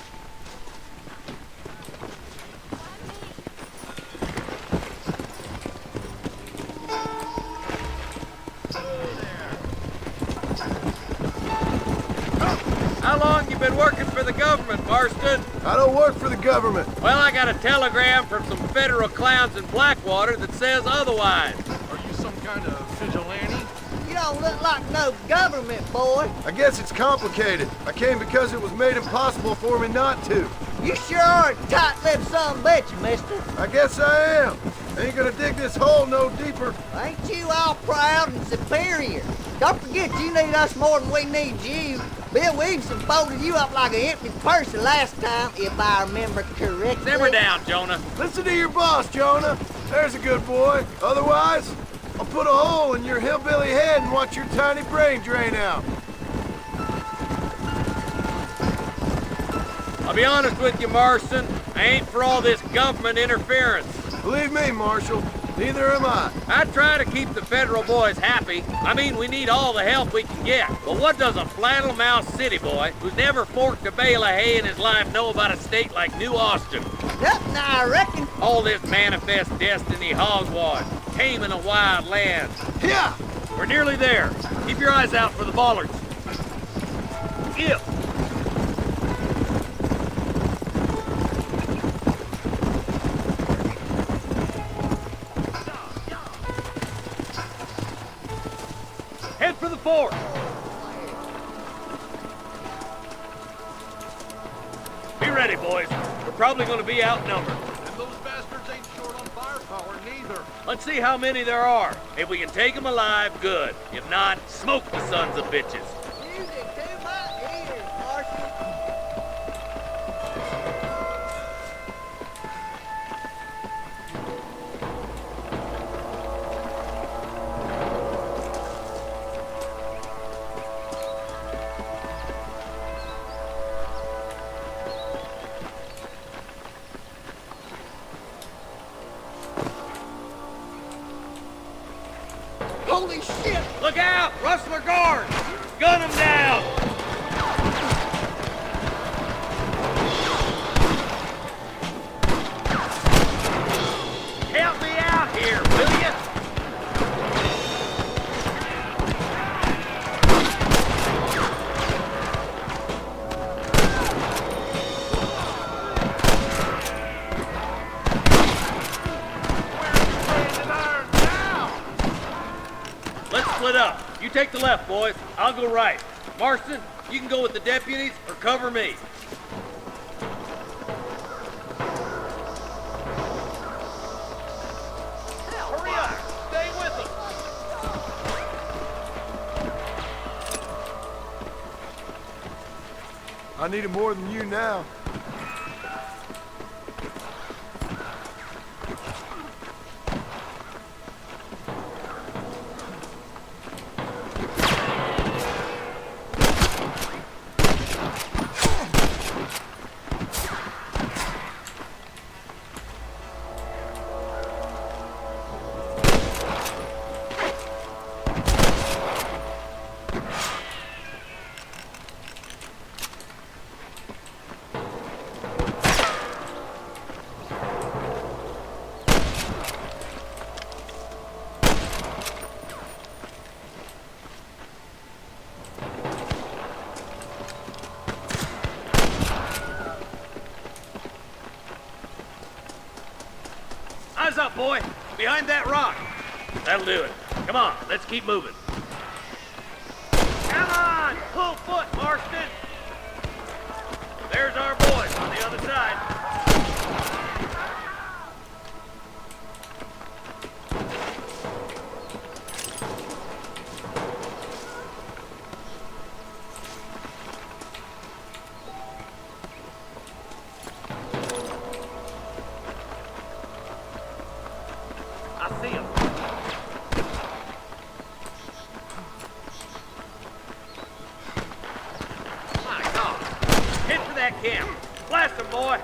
Speaker 1: How long you been working for the government, Marston?
Speaker 2: I don't work for the government.
Speaker 1: Well, I got a telegram from some federal clowns in Blackwater that says otherwise.
Speaker 10: Are you some kind of vigilante?
Speaker 9: You don't look like no government, boy.
Speaker 2: I guess it's complicated. I came because it was made impossible for me not to.
Speaker 9: You sure are a tight-lipped son of a bitch, mister.
Speaker 2: I guess I am. Ain't gonna dig this hole no deeper.
Speaker 9: Ain't you all proud and superior? Don't forget you need us more than we need you. Bill Williamson folded you up like an empty purse the last time, if I remember correctly.
Speaker 1: Simmer down, Jonah.
Speaker 2: Listen to your boss, Jonah. There's a good boy. Otherwise, I'll put a hole in your hillbilly head and watch your tiny brain drain out.
Speaker 1: I'll be honest with you, Marston. I ain't for all this government interference.
Speaker 2: Believe me, Marshal, neither am I.
Speaker 1: I try to keep the federal boys happy. I mean, we need all the help we can get. But what does a flannel-mouthed city boy who's never forked a bale of hay in his life know about a state like New Austin?
Speaker 9: Nothing, I reckon.
Speaker 1: All this manifest destiny hogwash, taming a wild land.
Speaker 2: Yeah!
Speaker 1: We're nearly there. Keep your eyes out for the bollards. If. Head for the fort. Be ready, boys. We're probably going to be outnumbered.
Speaker 10: And those bastards ain't short on firepower, neither.
Speaker 1: Let's see how many there are. If we can take them alive, good. If not, smoke the sons of bitches.
Speaker 9: Music to my ears, Marshal. Holy shit!
Speaker 1: Look out! Rustler guard! Gun them down! Help me out here, will you? Let's split up. You take the left, boys. I'll go right. Marston, you can go with the deputies or cover me.
Speaker 10: Hurry up! Stay with us!
Speaker 2: I need it more than you now.
Speaker 1: Eyes up, boy! Behind that rock! That'll do it. Come on, let's keep moving. Come on! Full foot, Marston! There's our boys on the other side. I see him. My God! Head for that camp. Blast him, boy!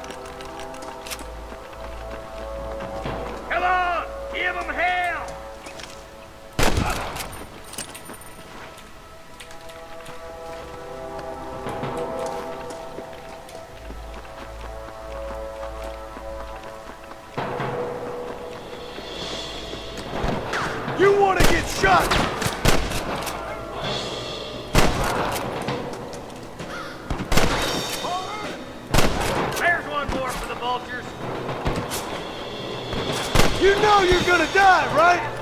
Speaker 1: Come on! Give him hell!
Speaker 2: You want to get shot!
Speaker 1: There's one more for the vultures.
Speaker 2: You know you're gonna die, right?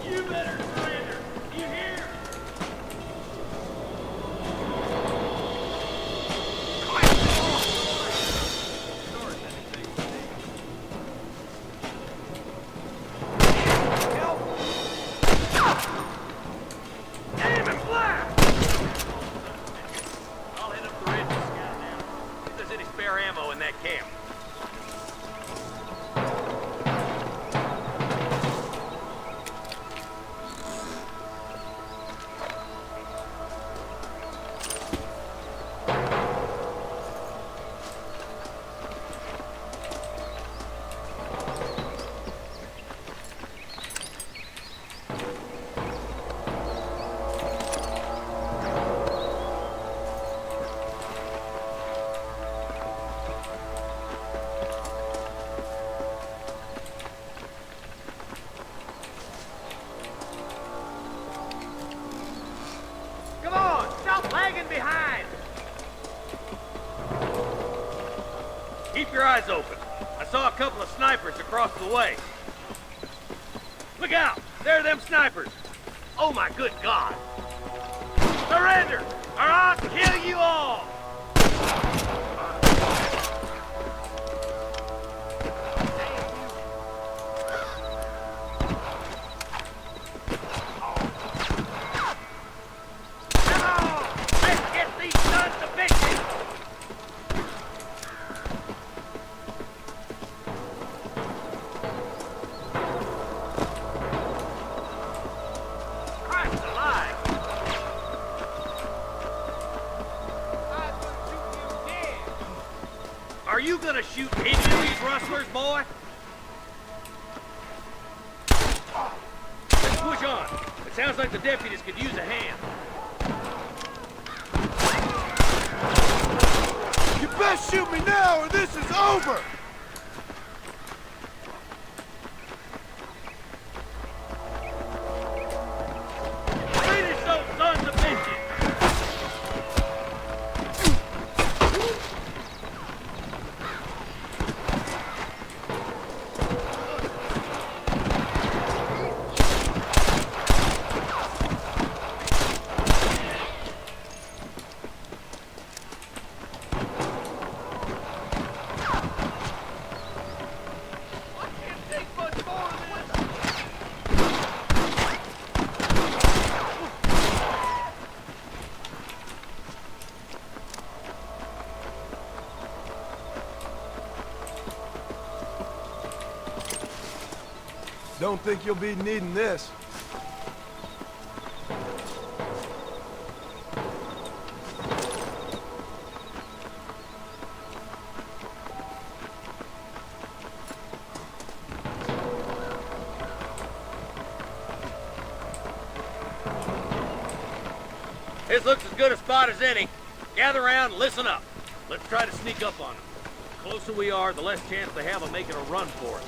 Speaker 1: You better surrender. You hear? Aim and blast! I'll head up the ridge and scout now. See if there's any spare ammo in that camp. Come on, stop lagging behind! Keep your eyes open. I saw a couple of snipers across the way. Look out! There are them snipers! Oh my good God! Surrender, or I'll kill you all! Come on! Let's get these sons of bitches! Christ alive! Are you gonna shoot any of these rustlers, boy? Let's push on. It sounds like the deputies could use a hand.
Speaker 2: You best shoot me now or this is over! Don't think you'll be needing this.
Speaker 1: This looks as good a spot as any. Gather around and listen up. Let's try to sneak up on them. The closer we are, the less chance they have of making a run for it.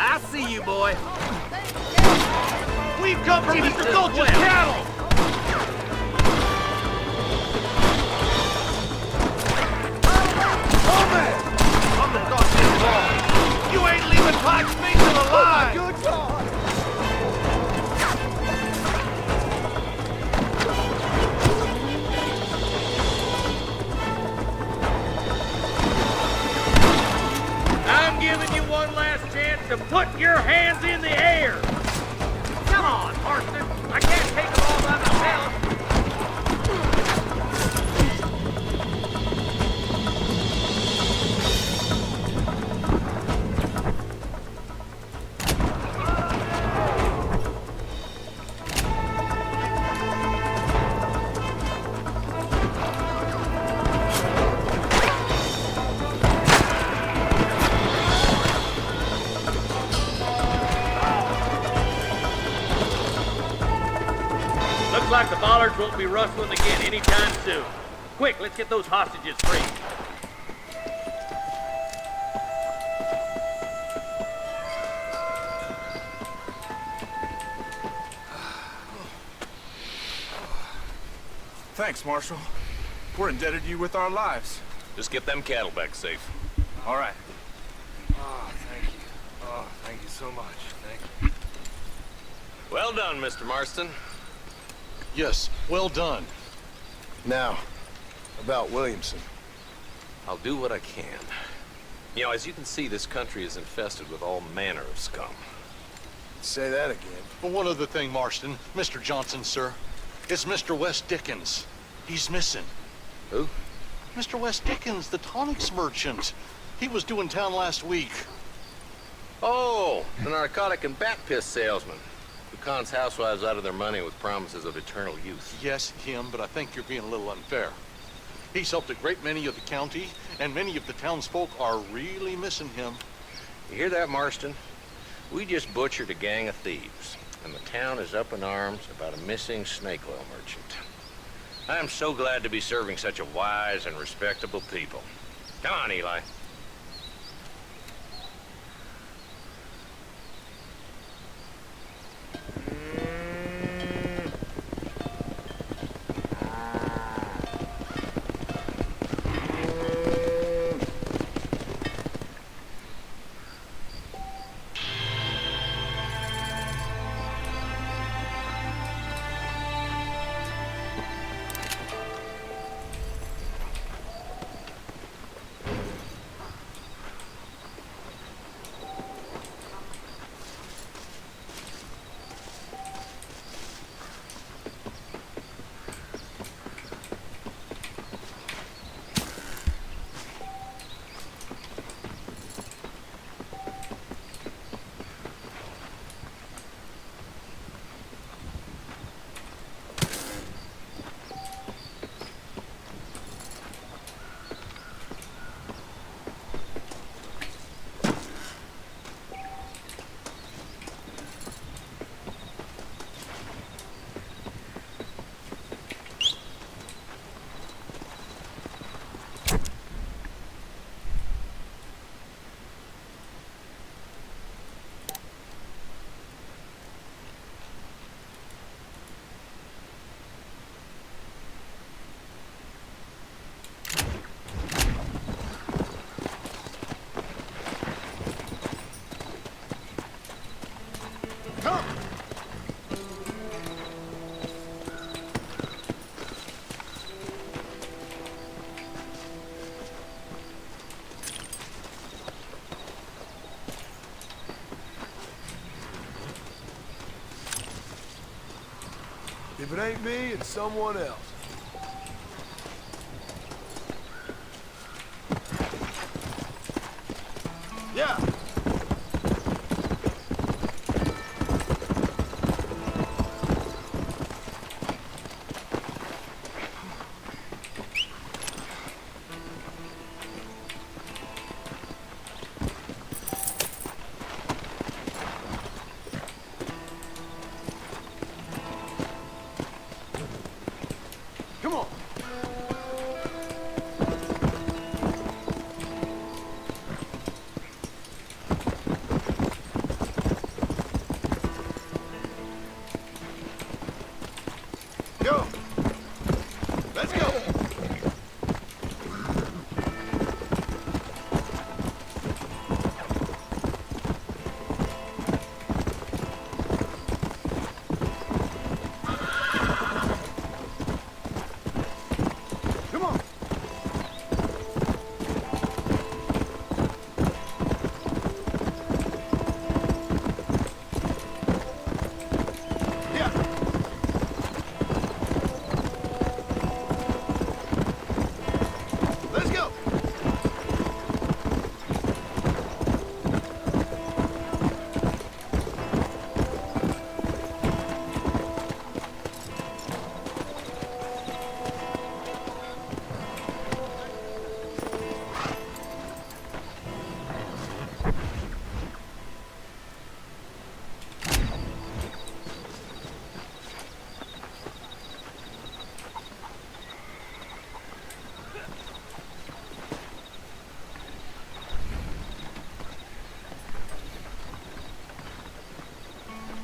Speaker 10: I see you, boy. We've come from Mr. Gulch's cattle! I'm the goddamn law. You ain't leaving Pike's Peak alive!
Speaker 9: Good God!
Speaker 1: I'm giving you one last chance to put your hands in the air. Come on, Marston. I can't take them all by myself. Looks like the bollards won't be rustling again anytime soon. Quick, let's get those hostages free.
Speaker 13: Thanks, Marshal. We're indebted to you with our lives.
Speaker 8: Just get them cattle back safe.
Speaker 13: All right.
Speaker 10: Oh, thank you. Oh, thank you so much. Thank you.
Speaker 8: Well done, Mr. Marston.
Speaker 12: Yes, well done.
Speaker 2: Now, about Williamson.
Speaker 8: I'll do what I can. You know, as you can see, this country is infested with all manner of scum.
Speaker 2: Say that again.
Speaker 12: But one other thing, Marston. Mr. Johnson, sir. It's Mr. West Dickens. He's missing.
Speaker 8: Who?
Speaker 12: Mr. West Dickens, the tonics merchant. He was due in town last week.
Speaker 8: Oh, the narcotic and bat piss salesman who cons housewives out of their money with promises of eternal youth.
Speaker 12: Yes, him, but I think you're being a little unfair. He's helped a great many of the county, and many of the townsfolk are really missing him.
Speaker 8: You hear that, Marston? We just butchered a gang of thieves, and the town is up in arms about a missing snake oil merchant. I am so glad to be serving such a wise and respectable people. Come on, Eli.
Speaker 10: If it ain't me, it's someone else. Yeah. Come on. Go. Let's go. Come on. Yeah. Let's go.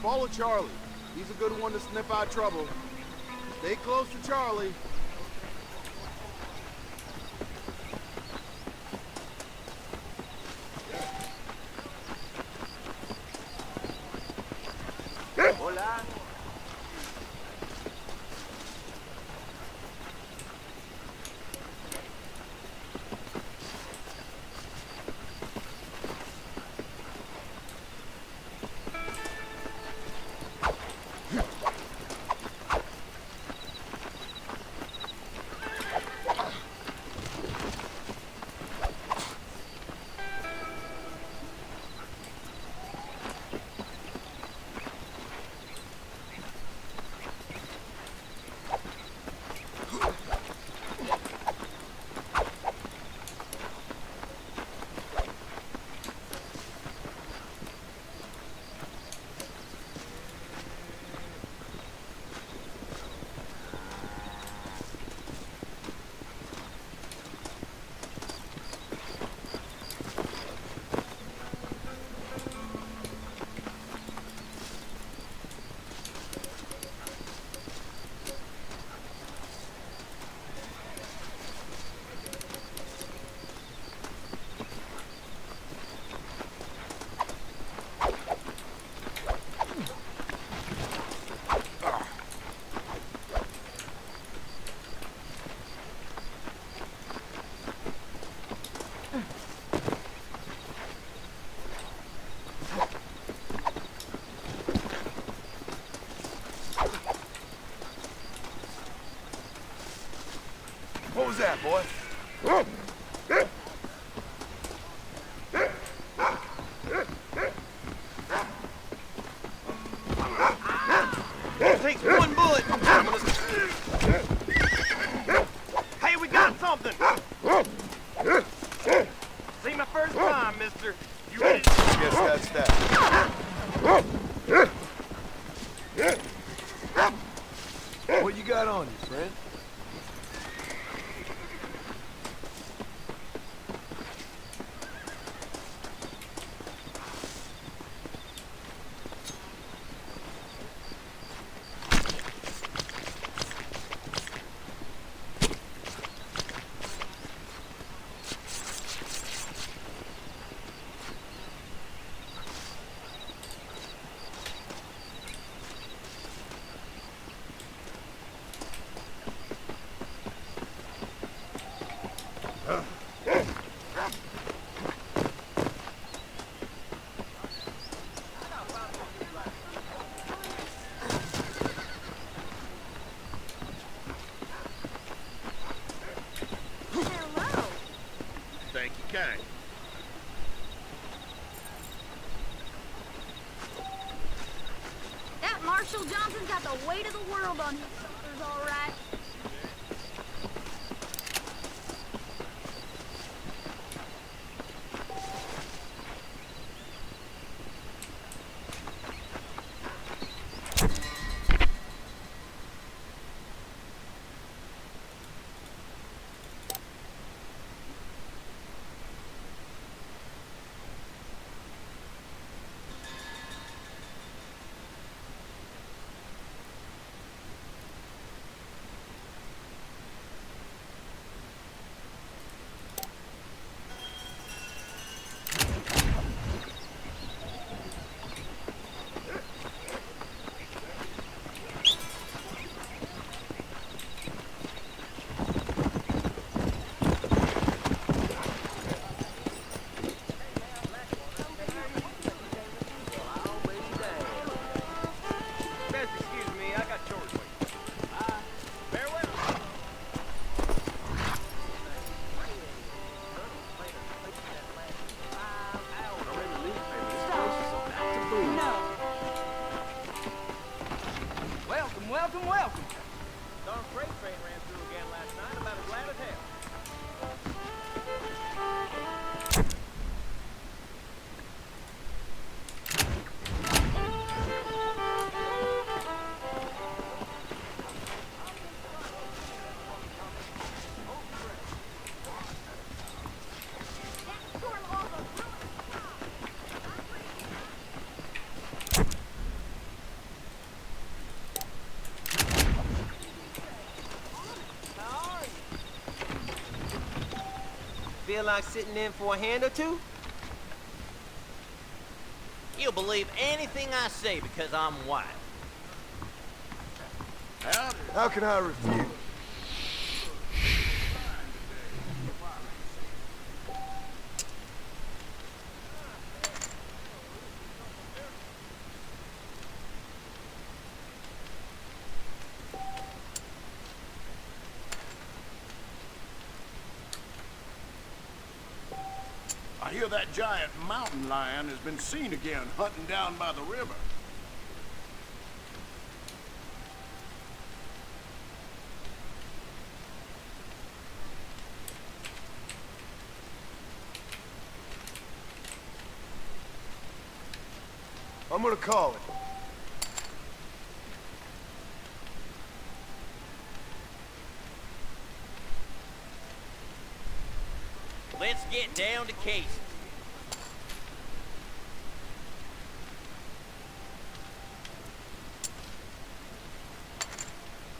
Speaker 10: Follow Charlie. He's a good one to sniff out trouble. Stay close to Charlie. Hola. What was that, boy? It takes one bullet. Hey, we got something. See my first time, mister. You ready? Guess that's that. What you got on you, friend?
Speaker 11: on his shoulders, all right.
Speaker 6: Welcome. Darn freight train ran through again last night, about as loud as hell.
Speaker 14: Feel like sitting in for a hand or two? You'll believe anything I say because I'm white.
Speaker 2: How can I refuse?
Speaker 10: I hear that giant mountain lion has been seen again hunting down by the river.
Speaker 2: I'm gonna call it.
Speaker 14: Let's get down to cases.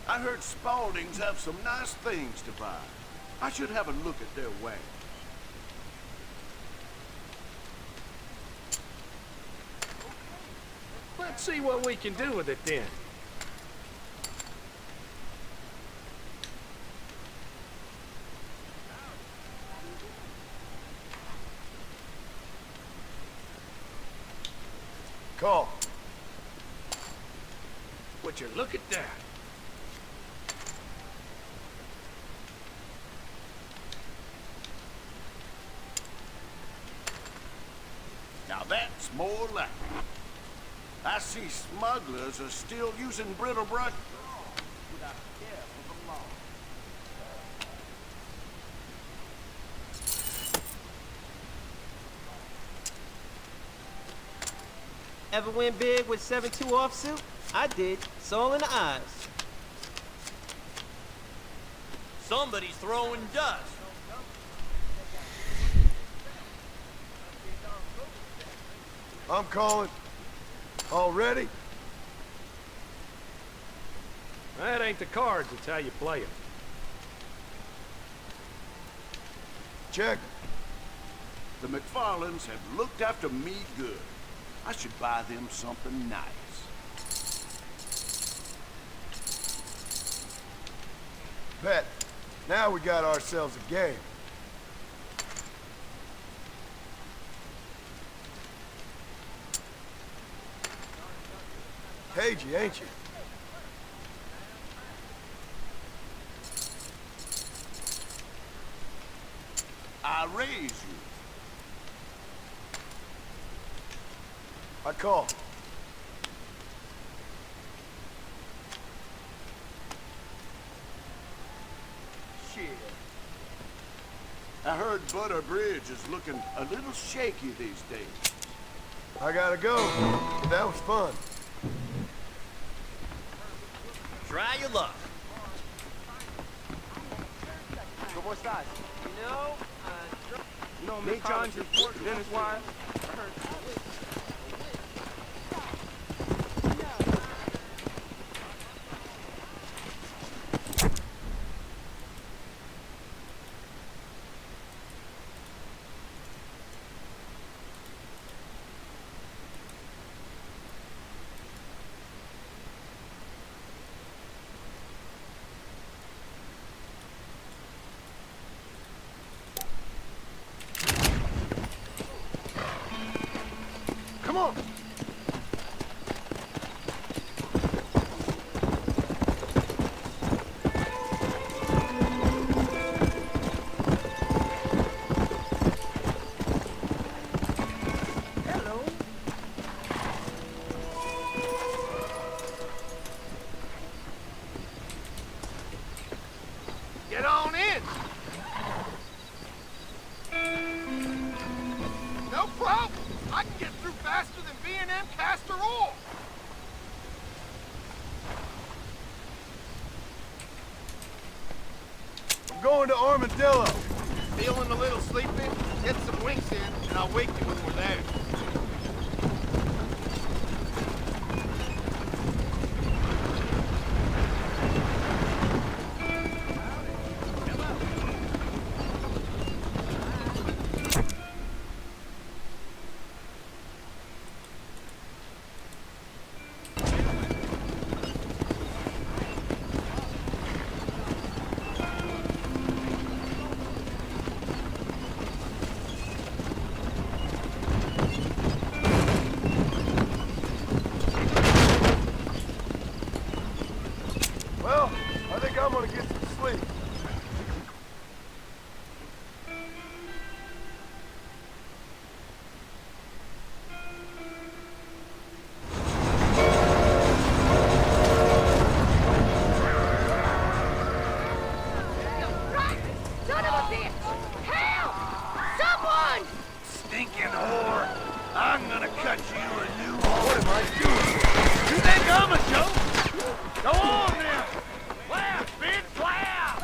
Speaker 10: I heard Spaulding's have some nice things to buy. I should have a look at their wares.
Speaker 3: Let's see what we can do with it then.
Speaker 2: Call.
Speaker 3: Would you look at that?
Speaker 10: Now that's more like it. I see smugglers are still using brittle brush without care for the law.
Speaker 14: Ever win big with 7-2 offsuit? I did. It's all in the eyes. Somebody's throwing dust.
Speaker 2: I'm calling. All ready?
Speaker 3: That ain't the cards, it's how you play them.
Speaker 2: Check.
Speaker 10: The McFarlands have looked after me good. I should buy them something nice.
Speaker 2: Bet. Now we got ourselves a game. Cagey, ain't you?
Speaker 10: I raise you.
Speaker 2: I call.
Speaker 10: I heard Butter Bridge is looking a little shaky these days.
Speaker 2: I gotta go. That was fun.
Speaker 6: Try your luck.
Speaker 14: ¿Cómo estás? You know, Miss John's report, Dennis Wise. I heard.
Speaker 2: Come on!
Speaker 14: Hello.
Speaker 2: Get on in! No problem! I can get through faster than B&M Castor Oil! I'm going to Armadillo. Feeling a little sleepy? Get some winks in, and I'll wake you when we're there. Well, I think I'm gonna get some sleep.
Speaker 11: Son of a bitch! Help! Someone!
Speaker 10: Stinking whore! I'm gonna cut you a new one. What am I doing? You think I'm a joke? Go on now! Laugh, bitch, laugh!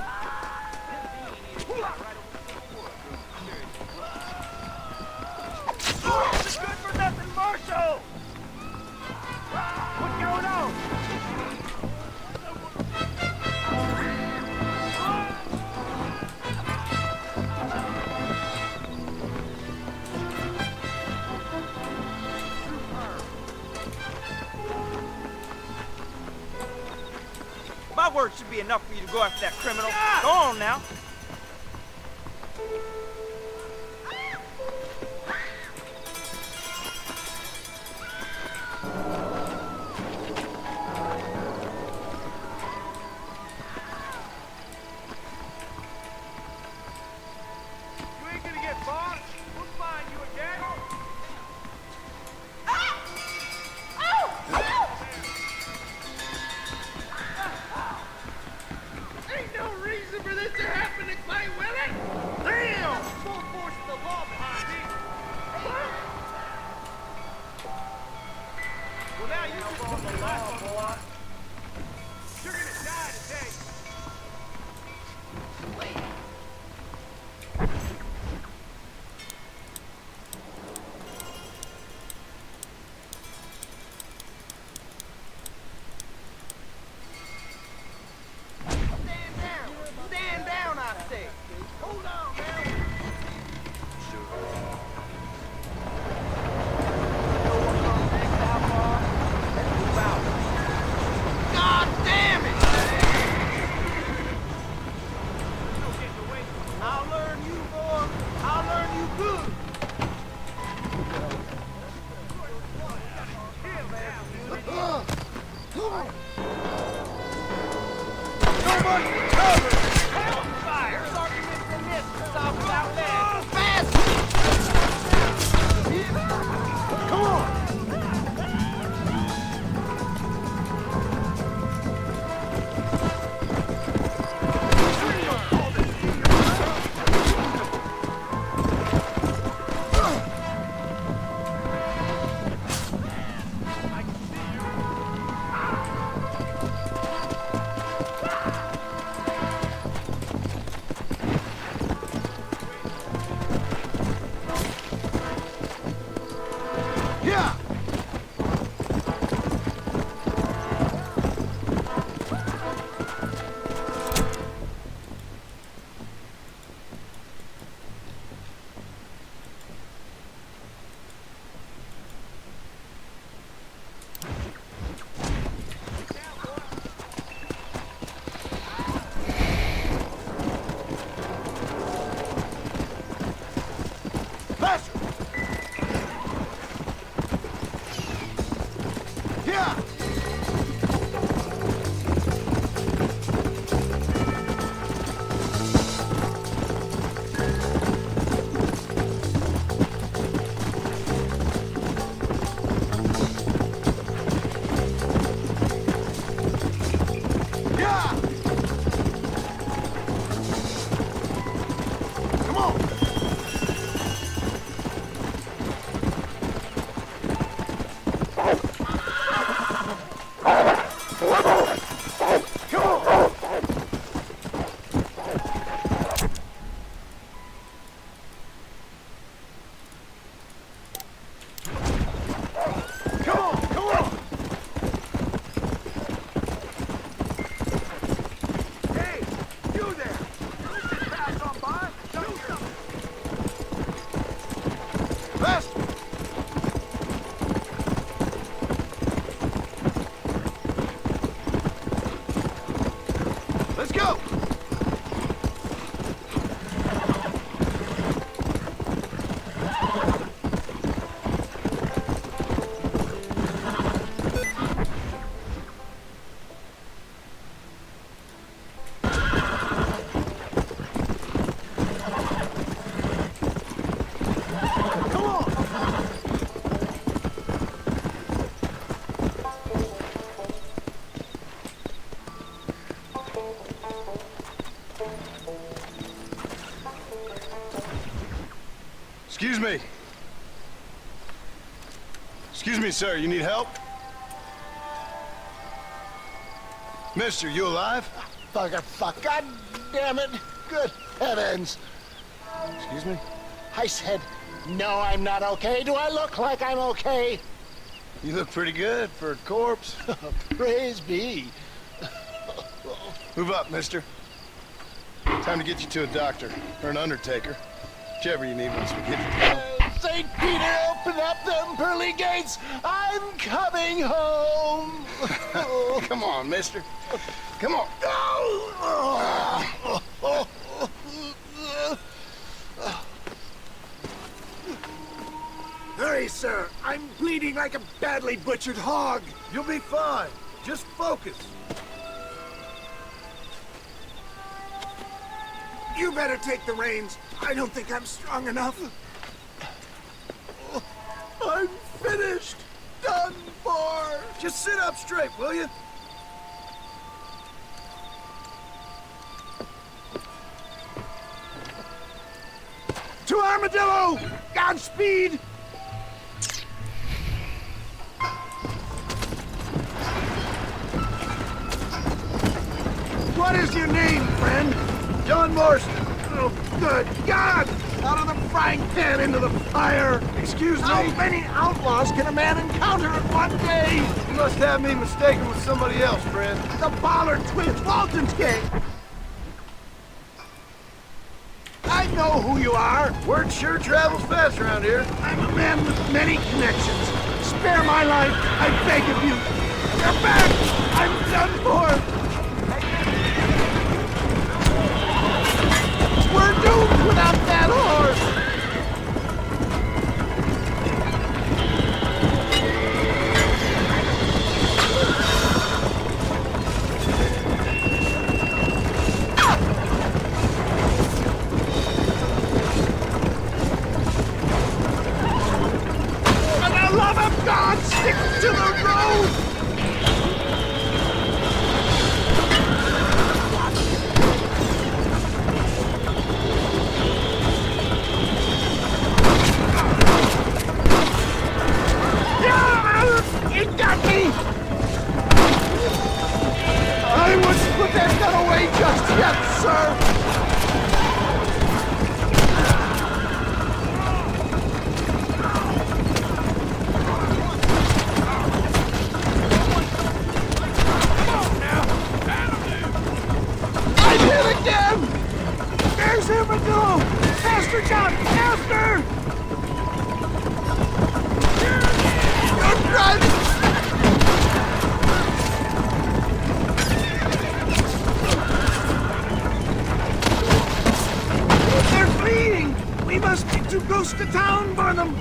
Speaker 10: Oh, it's good for nothing, Marshall! What's going on?
Speaker 14: My word should be enough for you to go after that criminal. Go on now.
Speaker 2: You ain't gonna get boss. We'll find you again. Ain't no reason for this to happen to Clay Willie. Damn! Full force of the law behind me. Well, now you just on the last one, boy. You're gonna die today.
Speaker 14: Stand down, I say.
Speaker 2: Hold on, man.
Speaker 14: God damn it! I'll learn you, boy. I'll learn you good.
Speaker 2: Nobody covered!
Speaker 14: Hellfire! There's arguments in this. Stop without that.
Speaker 2: Come on! go! Excuse me. Excuse me, sir. You need help? Mister, you alive?
Speaker 15: Fuck. God damn it. Good heavens.
Speaker 2: Excuse me?
Speaker 15: I said, no, I'm not okay. Do I look like I'm okay?
Speaker 2: You look pretty good for a corpse.
Speaker 15: Praise be.
Speaker 2: Move up, mister. Time to get you to a doctor or an undertaker. Whichever you need once we get you down.
Speaker 15: St. Peter, open up them pearly gates. I'm coming home.
Speaker 2: Come on, mister. Come on.
Speaker 10: Hurry, sir. I'm bleeding like a badly butchered hog. You'll be fine. Just focus. You better take the reins. I don't think I'm strong enough. I'm finished. Done for. Just sit up straight, will you? To Armadillo! Godspeed! What is your name, friend? John Marston. Oh, good God! Out of the frying pan into the fire! Excuse me? How many outlaws can a man encounter in one day? You must have me mistaken with somebody else, friend. The Ballard twins, Walton's gang! I know who you are! Word sure travels fast around here. I'm a man with many connections. Spare my life, I beg of you! You're back! I'm done for! We're doomed without that horse! For the love of God, stick to the road! It got me! I wouldn't put that gun away just yet, sir! I'm hit again! There's Armadillo! Faster, John! Faster! You're driving! We must get too close to town for them!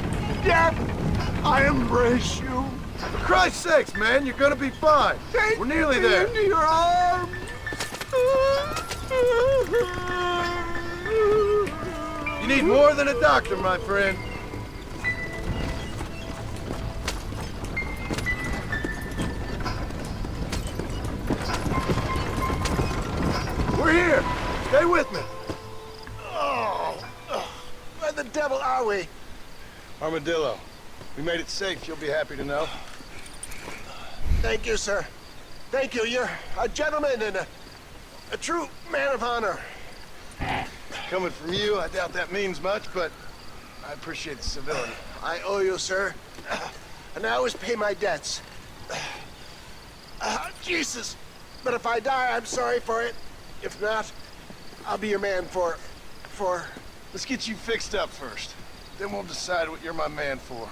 Speaker 10: Dad, I embrace you.
Speaker 2: For Christ's sakes, man, you're gonna be fine. We're nearly there.
Speaker 10: Into your arms!
Speaker 2: You need more than a doctor, my friend.
Speaker 10: We're here! Stay with me!
Speaker 2: Where the devil are we? Armadillo. We made it safe, you'll be happy to know.
Speaker 10: Thank you, sir. Thank you. You're a gentleman and a true man of honor.
Speaker 2: Coming from you, I doubt that means much, but I appreciate the civility.
Speaker 10: I owe you, sir. And I always pay my debts. Jesus! But if I die, I'm sorry for it. If not, I'll be your man for...
Speaker 2: Let's get you fixed up first. Then we'll decide what you're my man for.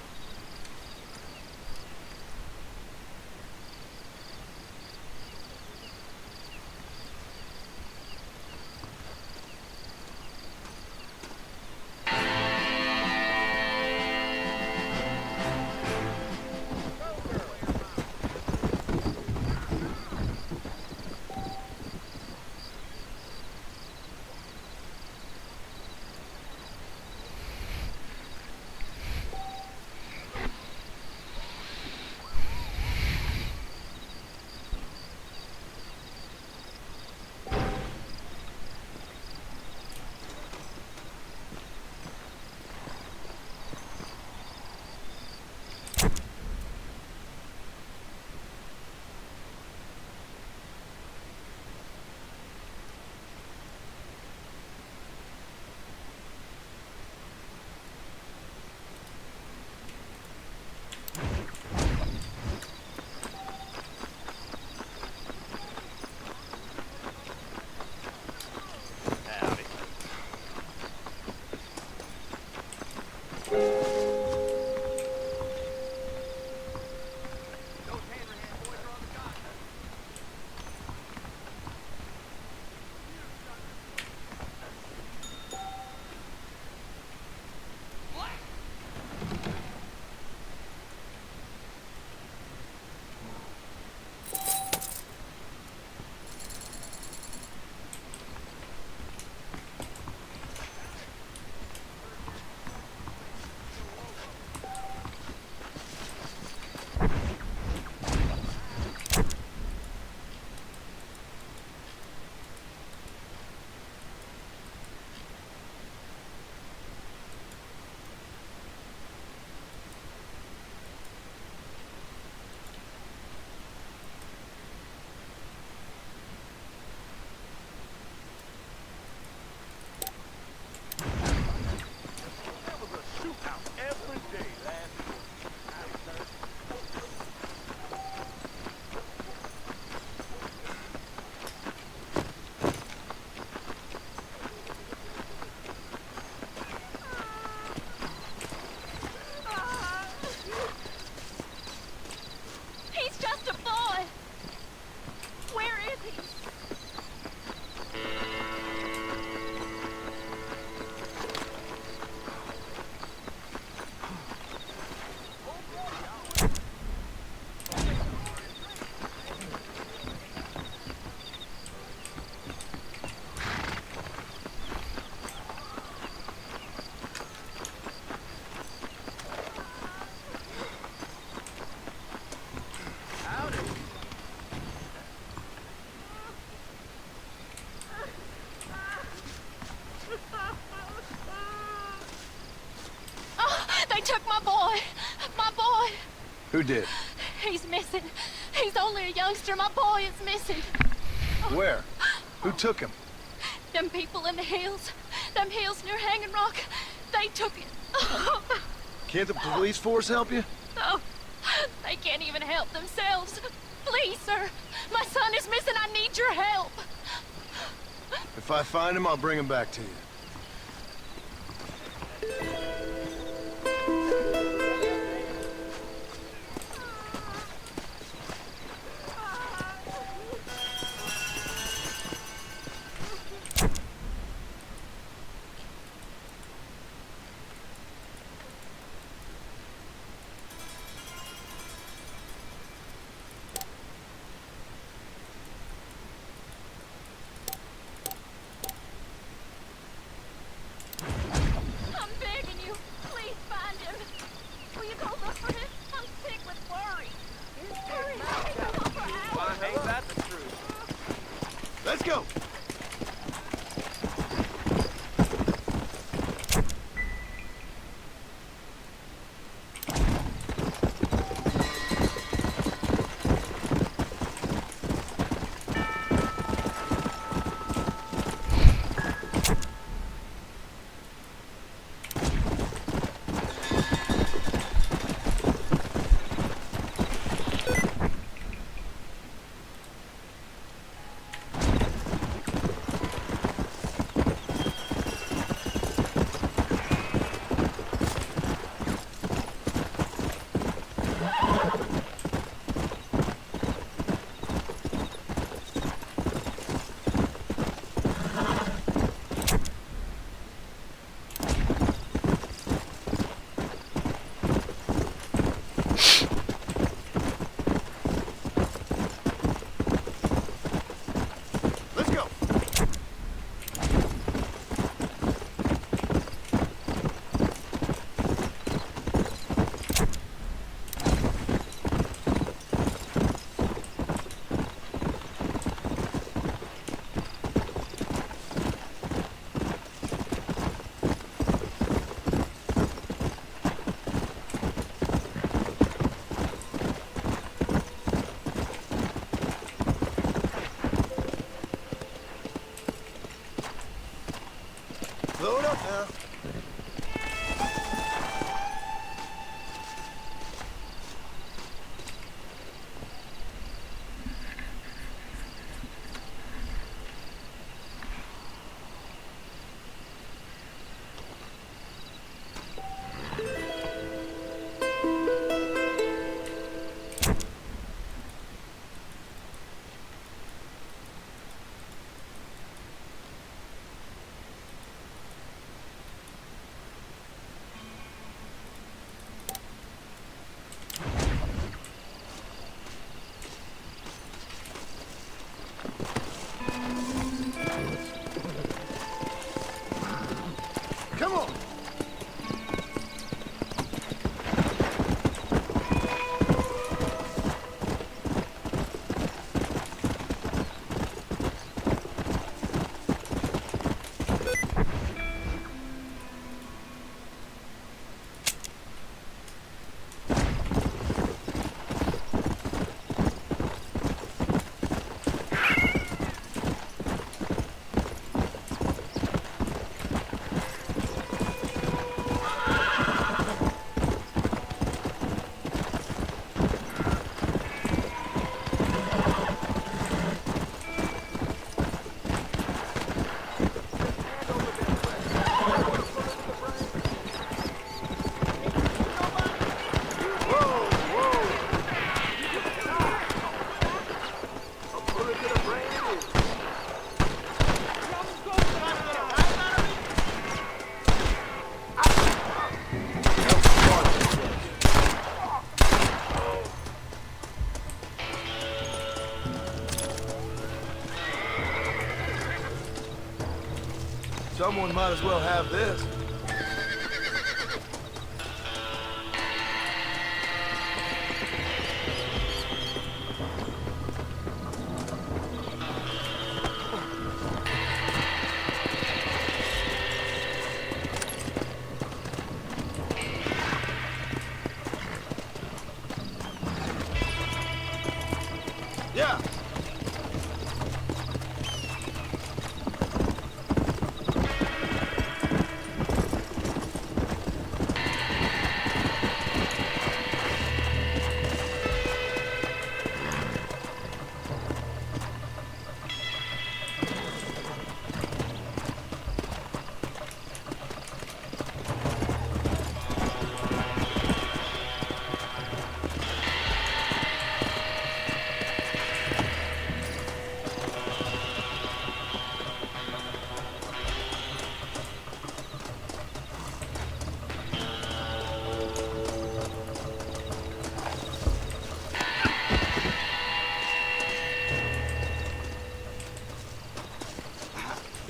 Speaker 2: Who did?
Speaker 11: He's missing. He's only a youngster. My boy is missing.
Speaker 2: Where? Who took him?
Speaker 11: Them people in the hills. Them hills near Hanging Rock. They took it.
Speaker 2: Can't the police force help you?
Speaker 11: Oh, they can't even help themselves. Please, sir. My son is missing. I need your help.
Speaker 2: If I find him, I'll bring him back to you.
Speaker 11: I'm begging you. Please find him. Will you go look for him? I'm sick with worry. Hurry.
Speaker 6: Why ain't that the truth?
Speaker 2: Let's go! Load up now. Come on. Someone might as well have this.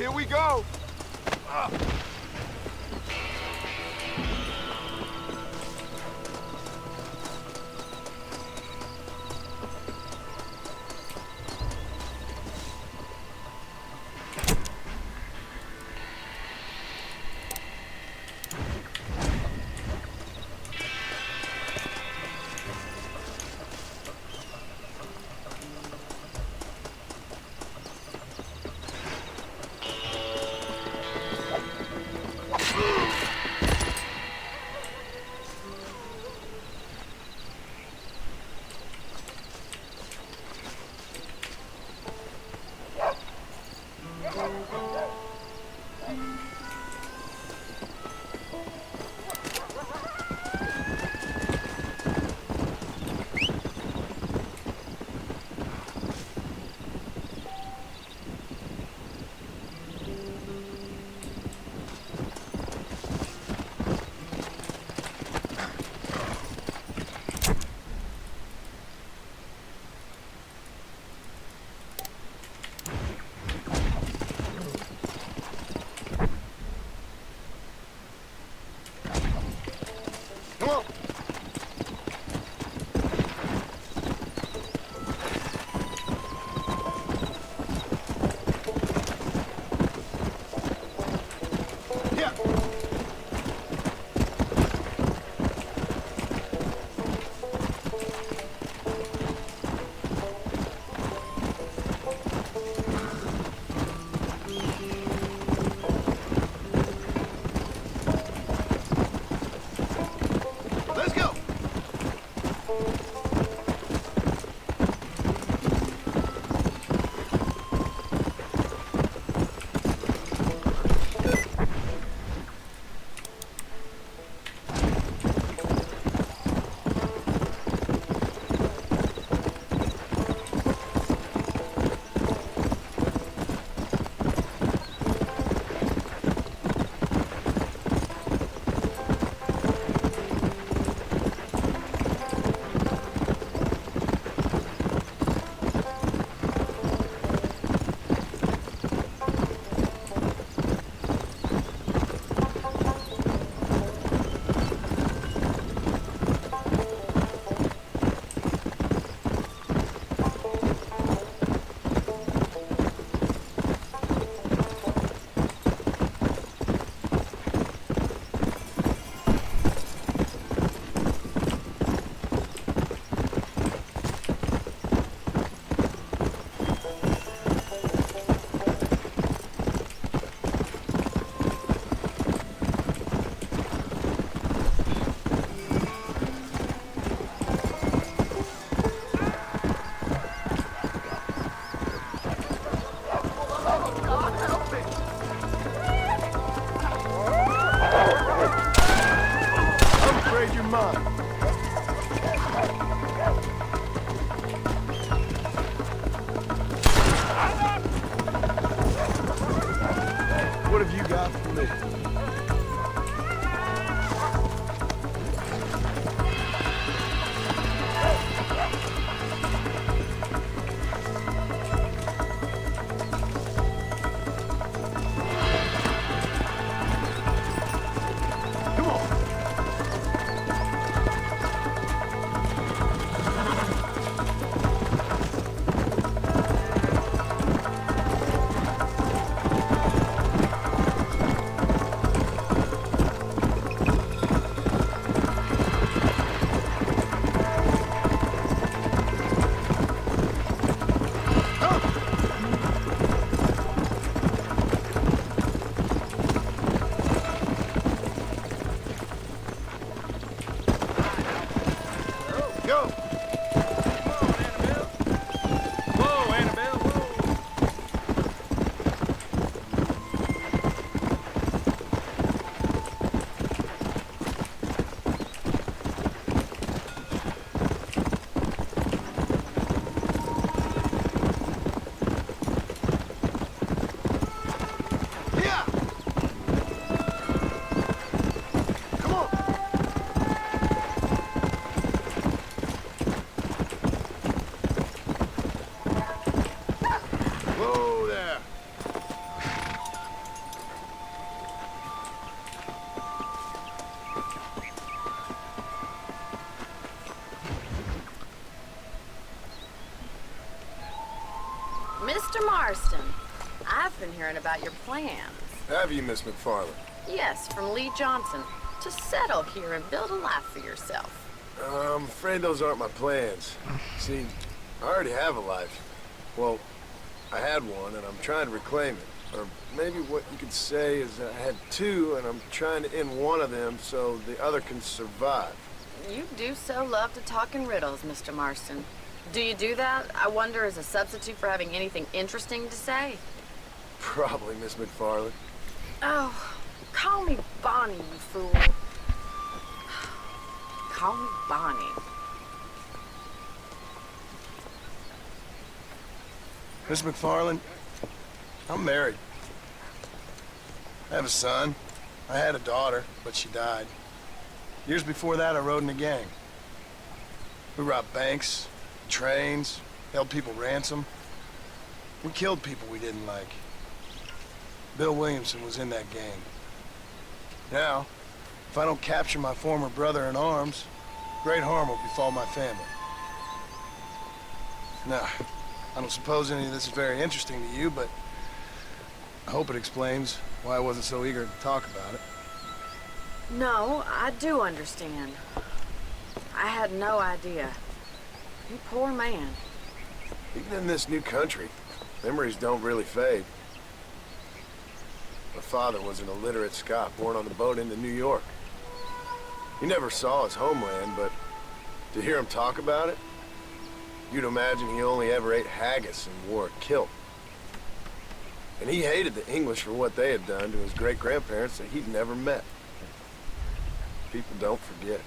Speaker 10: Here we go. What have you got for me?
Speaker 5: been hearing about your plans.
Speaker 2: Have you, Miss McFarland?
Speaker 5: Yes, from Lee Johnson. To settle here and build a life for yourself.
Speaker 2: I'm afraid those aren't my plans. See, I already have a life. Well, I had one, and I'm trying to reclaim it. Or maybe what you could say is that I had two, and I'm trying to end one of them so the other can survive.
Speaker 5: You do so love to talk in riddles, Mr. Marston. Do you do that, I wonder, as a substitute for having anything interesting to say?
Speaker 2: Probably, Miss McFarland.
Speaker 5: Oh, call me Bonnie, you fool. Call me Bonnie.
Speaker 2: Miss McFarland, I'm married. I have a son. I had a daughter, but she died. Years before that, I rode in a gang. We robbed banks, trains, held people ransom. We killed people we didn't like. Bill Williamson was in that gang. Now, if I don't capture my former brother in arms, great harm will befall my family. Now, I don't suppose any of this is very interesting to you, but I hope it explains why I wasn't so eager to talk about it.
Speaker 5: No, I do understand. I had no idea. You poor man.
Speaker 2: Even in this new country, memories don't really fade. My father was an illiterate Scot born on the boat into New York. He never saw his homeland, but to hear him talk about it, you'd imagine he only ever ate haggis and wore a kilt. And he hated the English for what they had done to his great-grandparents that he'd never met. People don't forget.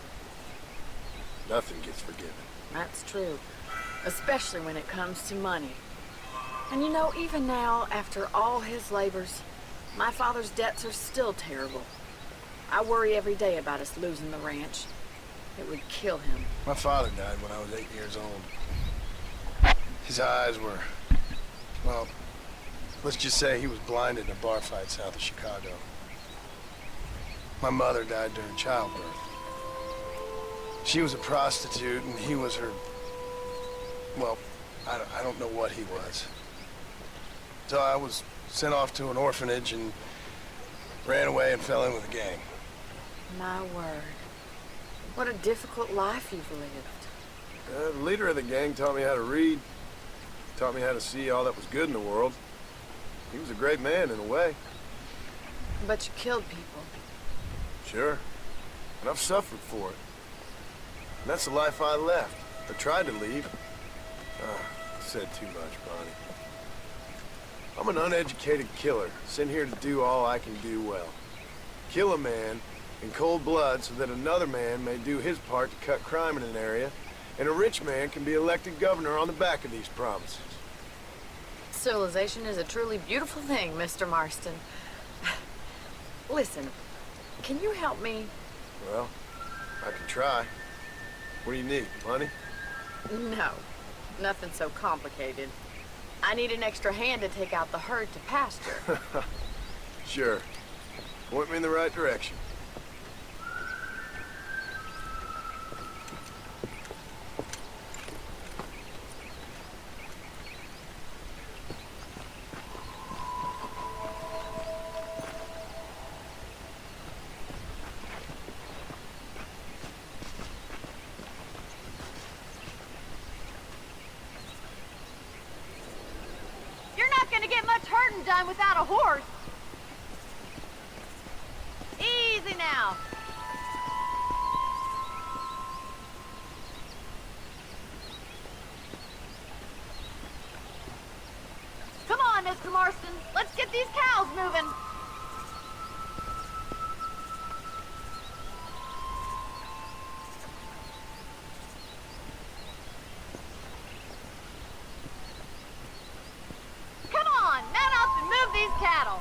Speaker 2: Nothing gets forgiven.
Speaker 5: That's true. Especially when it comes to money. And you know, even now, after all his labors, my father's debts are still terrible. I worry every day about us losing the ranch. It would kill him.
Speaker 2: My father died when I was 8 years old. His eyes were, well, let's just say he was blinded in a bar fight south of Chicago. My mother died during childbirth. She was a prostitute and he was her, well, I don't know what he was. So I was sent off to an orphanage and ran away and fell in with a gang.
Speaker 5: My word. What a difficult life you've lived.
Speaker 2: The leader of the gang taught me how to read, taught me how to see all that was good in the world. He was a great man in a way.
Speaker 5: But you killed people.
Speaker 2: Sure. And I've suffered for it. And that's the life I left. I tried to leave. I said too much, Bonnie. I'm an uneducated killer, sent here to do all I can do well. Kill a man in cold blood so that another man may do his part to cut crime in an area, and a rich man can be elected governor on the back of these promises.
Speaker 5: Civilization is a truly beautiful thing, Mr. Marston. Listen, can you help me?
Speaker 2: Well, I can try. What do you need, money?
Speaker 5: No, nothing so complicated. I need an extra hand to take out the herd to pasture.
Speaker 2: Sure. Point me in the right direction.
Speaker 4: Done without a horse. Easy now. Come on, Mr. Marston. Let's get these cows moving. Cattle.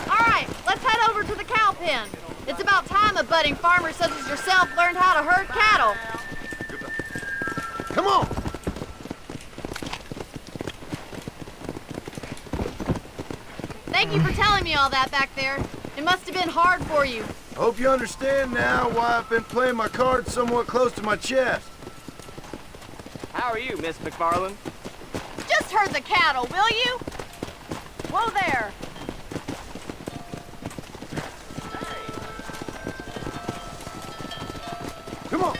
Speaker 4: All right, let's head over to the cow pen. It's about time a budding farmer such as yourself learned how to herd cattle.
Speaker 2: Come on.
Speaker 4: Thank you for telling me all that back there. It must have been hard for you.
Speaker 2: Hope you understand now why I've been playing my cards somewhat close to my chest.
Speaker 14: How are you, Miss McFarland?
Speaker 4: Just herd the cattle, will you? Whoa there.
Speaker 2: Come on.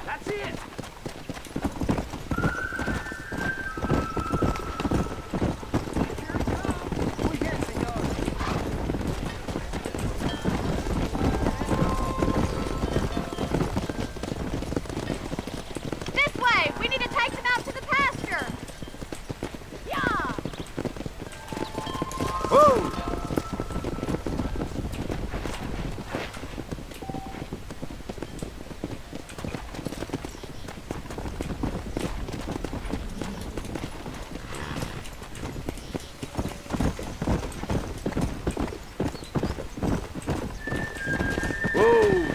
Speaker 3: That's it.
Speaker 4: This way. We need to take them out to the pasture. Yeah.
Speaker 2: Whoa! Whoa!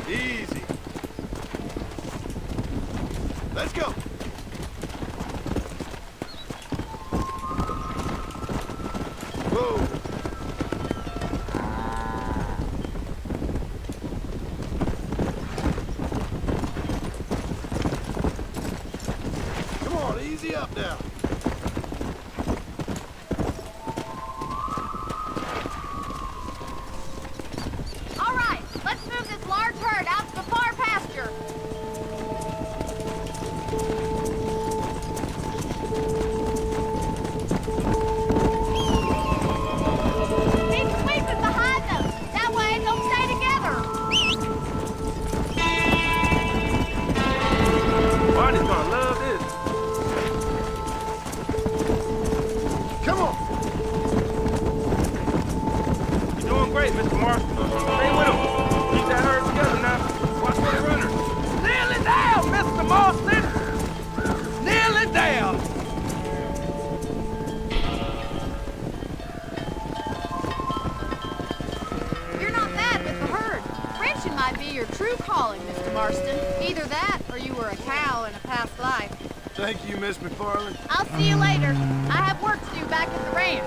Speaker 2: Easy. Let's go. Whoa. Come on, easy up now.
Speaker 4: All right, let's move this large herd out to the far pasture. Keep sweeping behind them. That way they'll stay together.
Speaker 13: Barney's gonna love this.
Speaker 2: Come on.
Speaker 13: You're doing great, Mr. Marston. Stay with him. Keep that herd together now. Watch for the runners.
Speaker 14: Nearly down, Mr. Marston! Nearly down!
Speaker 4: You're not bad with the herd. Ranching might be your true calling, Mr. Marston. Either that, or you were a cow in a past life.
Speaker 2: Thank you, Miss McFarland.
Speaker 4: I'll see you later. I have work to do back at the ranch.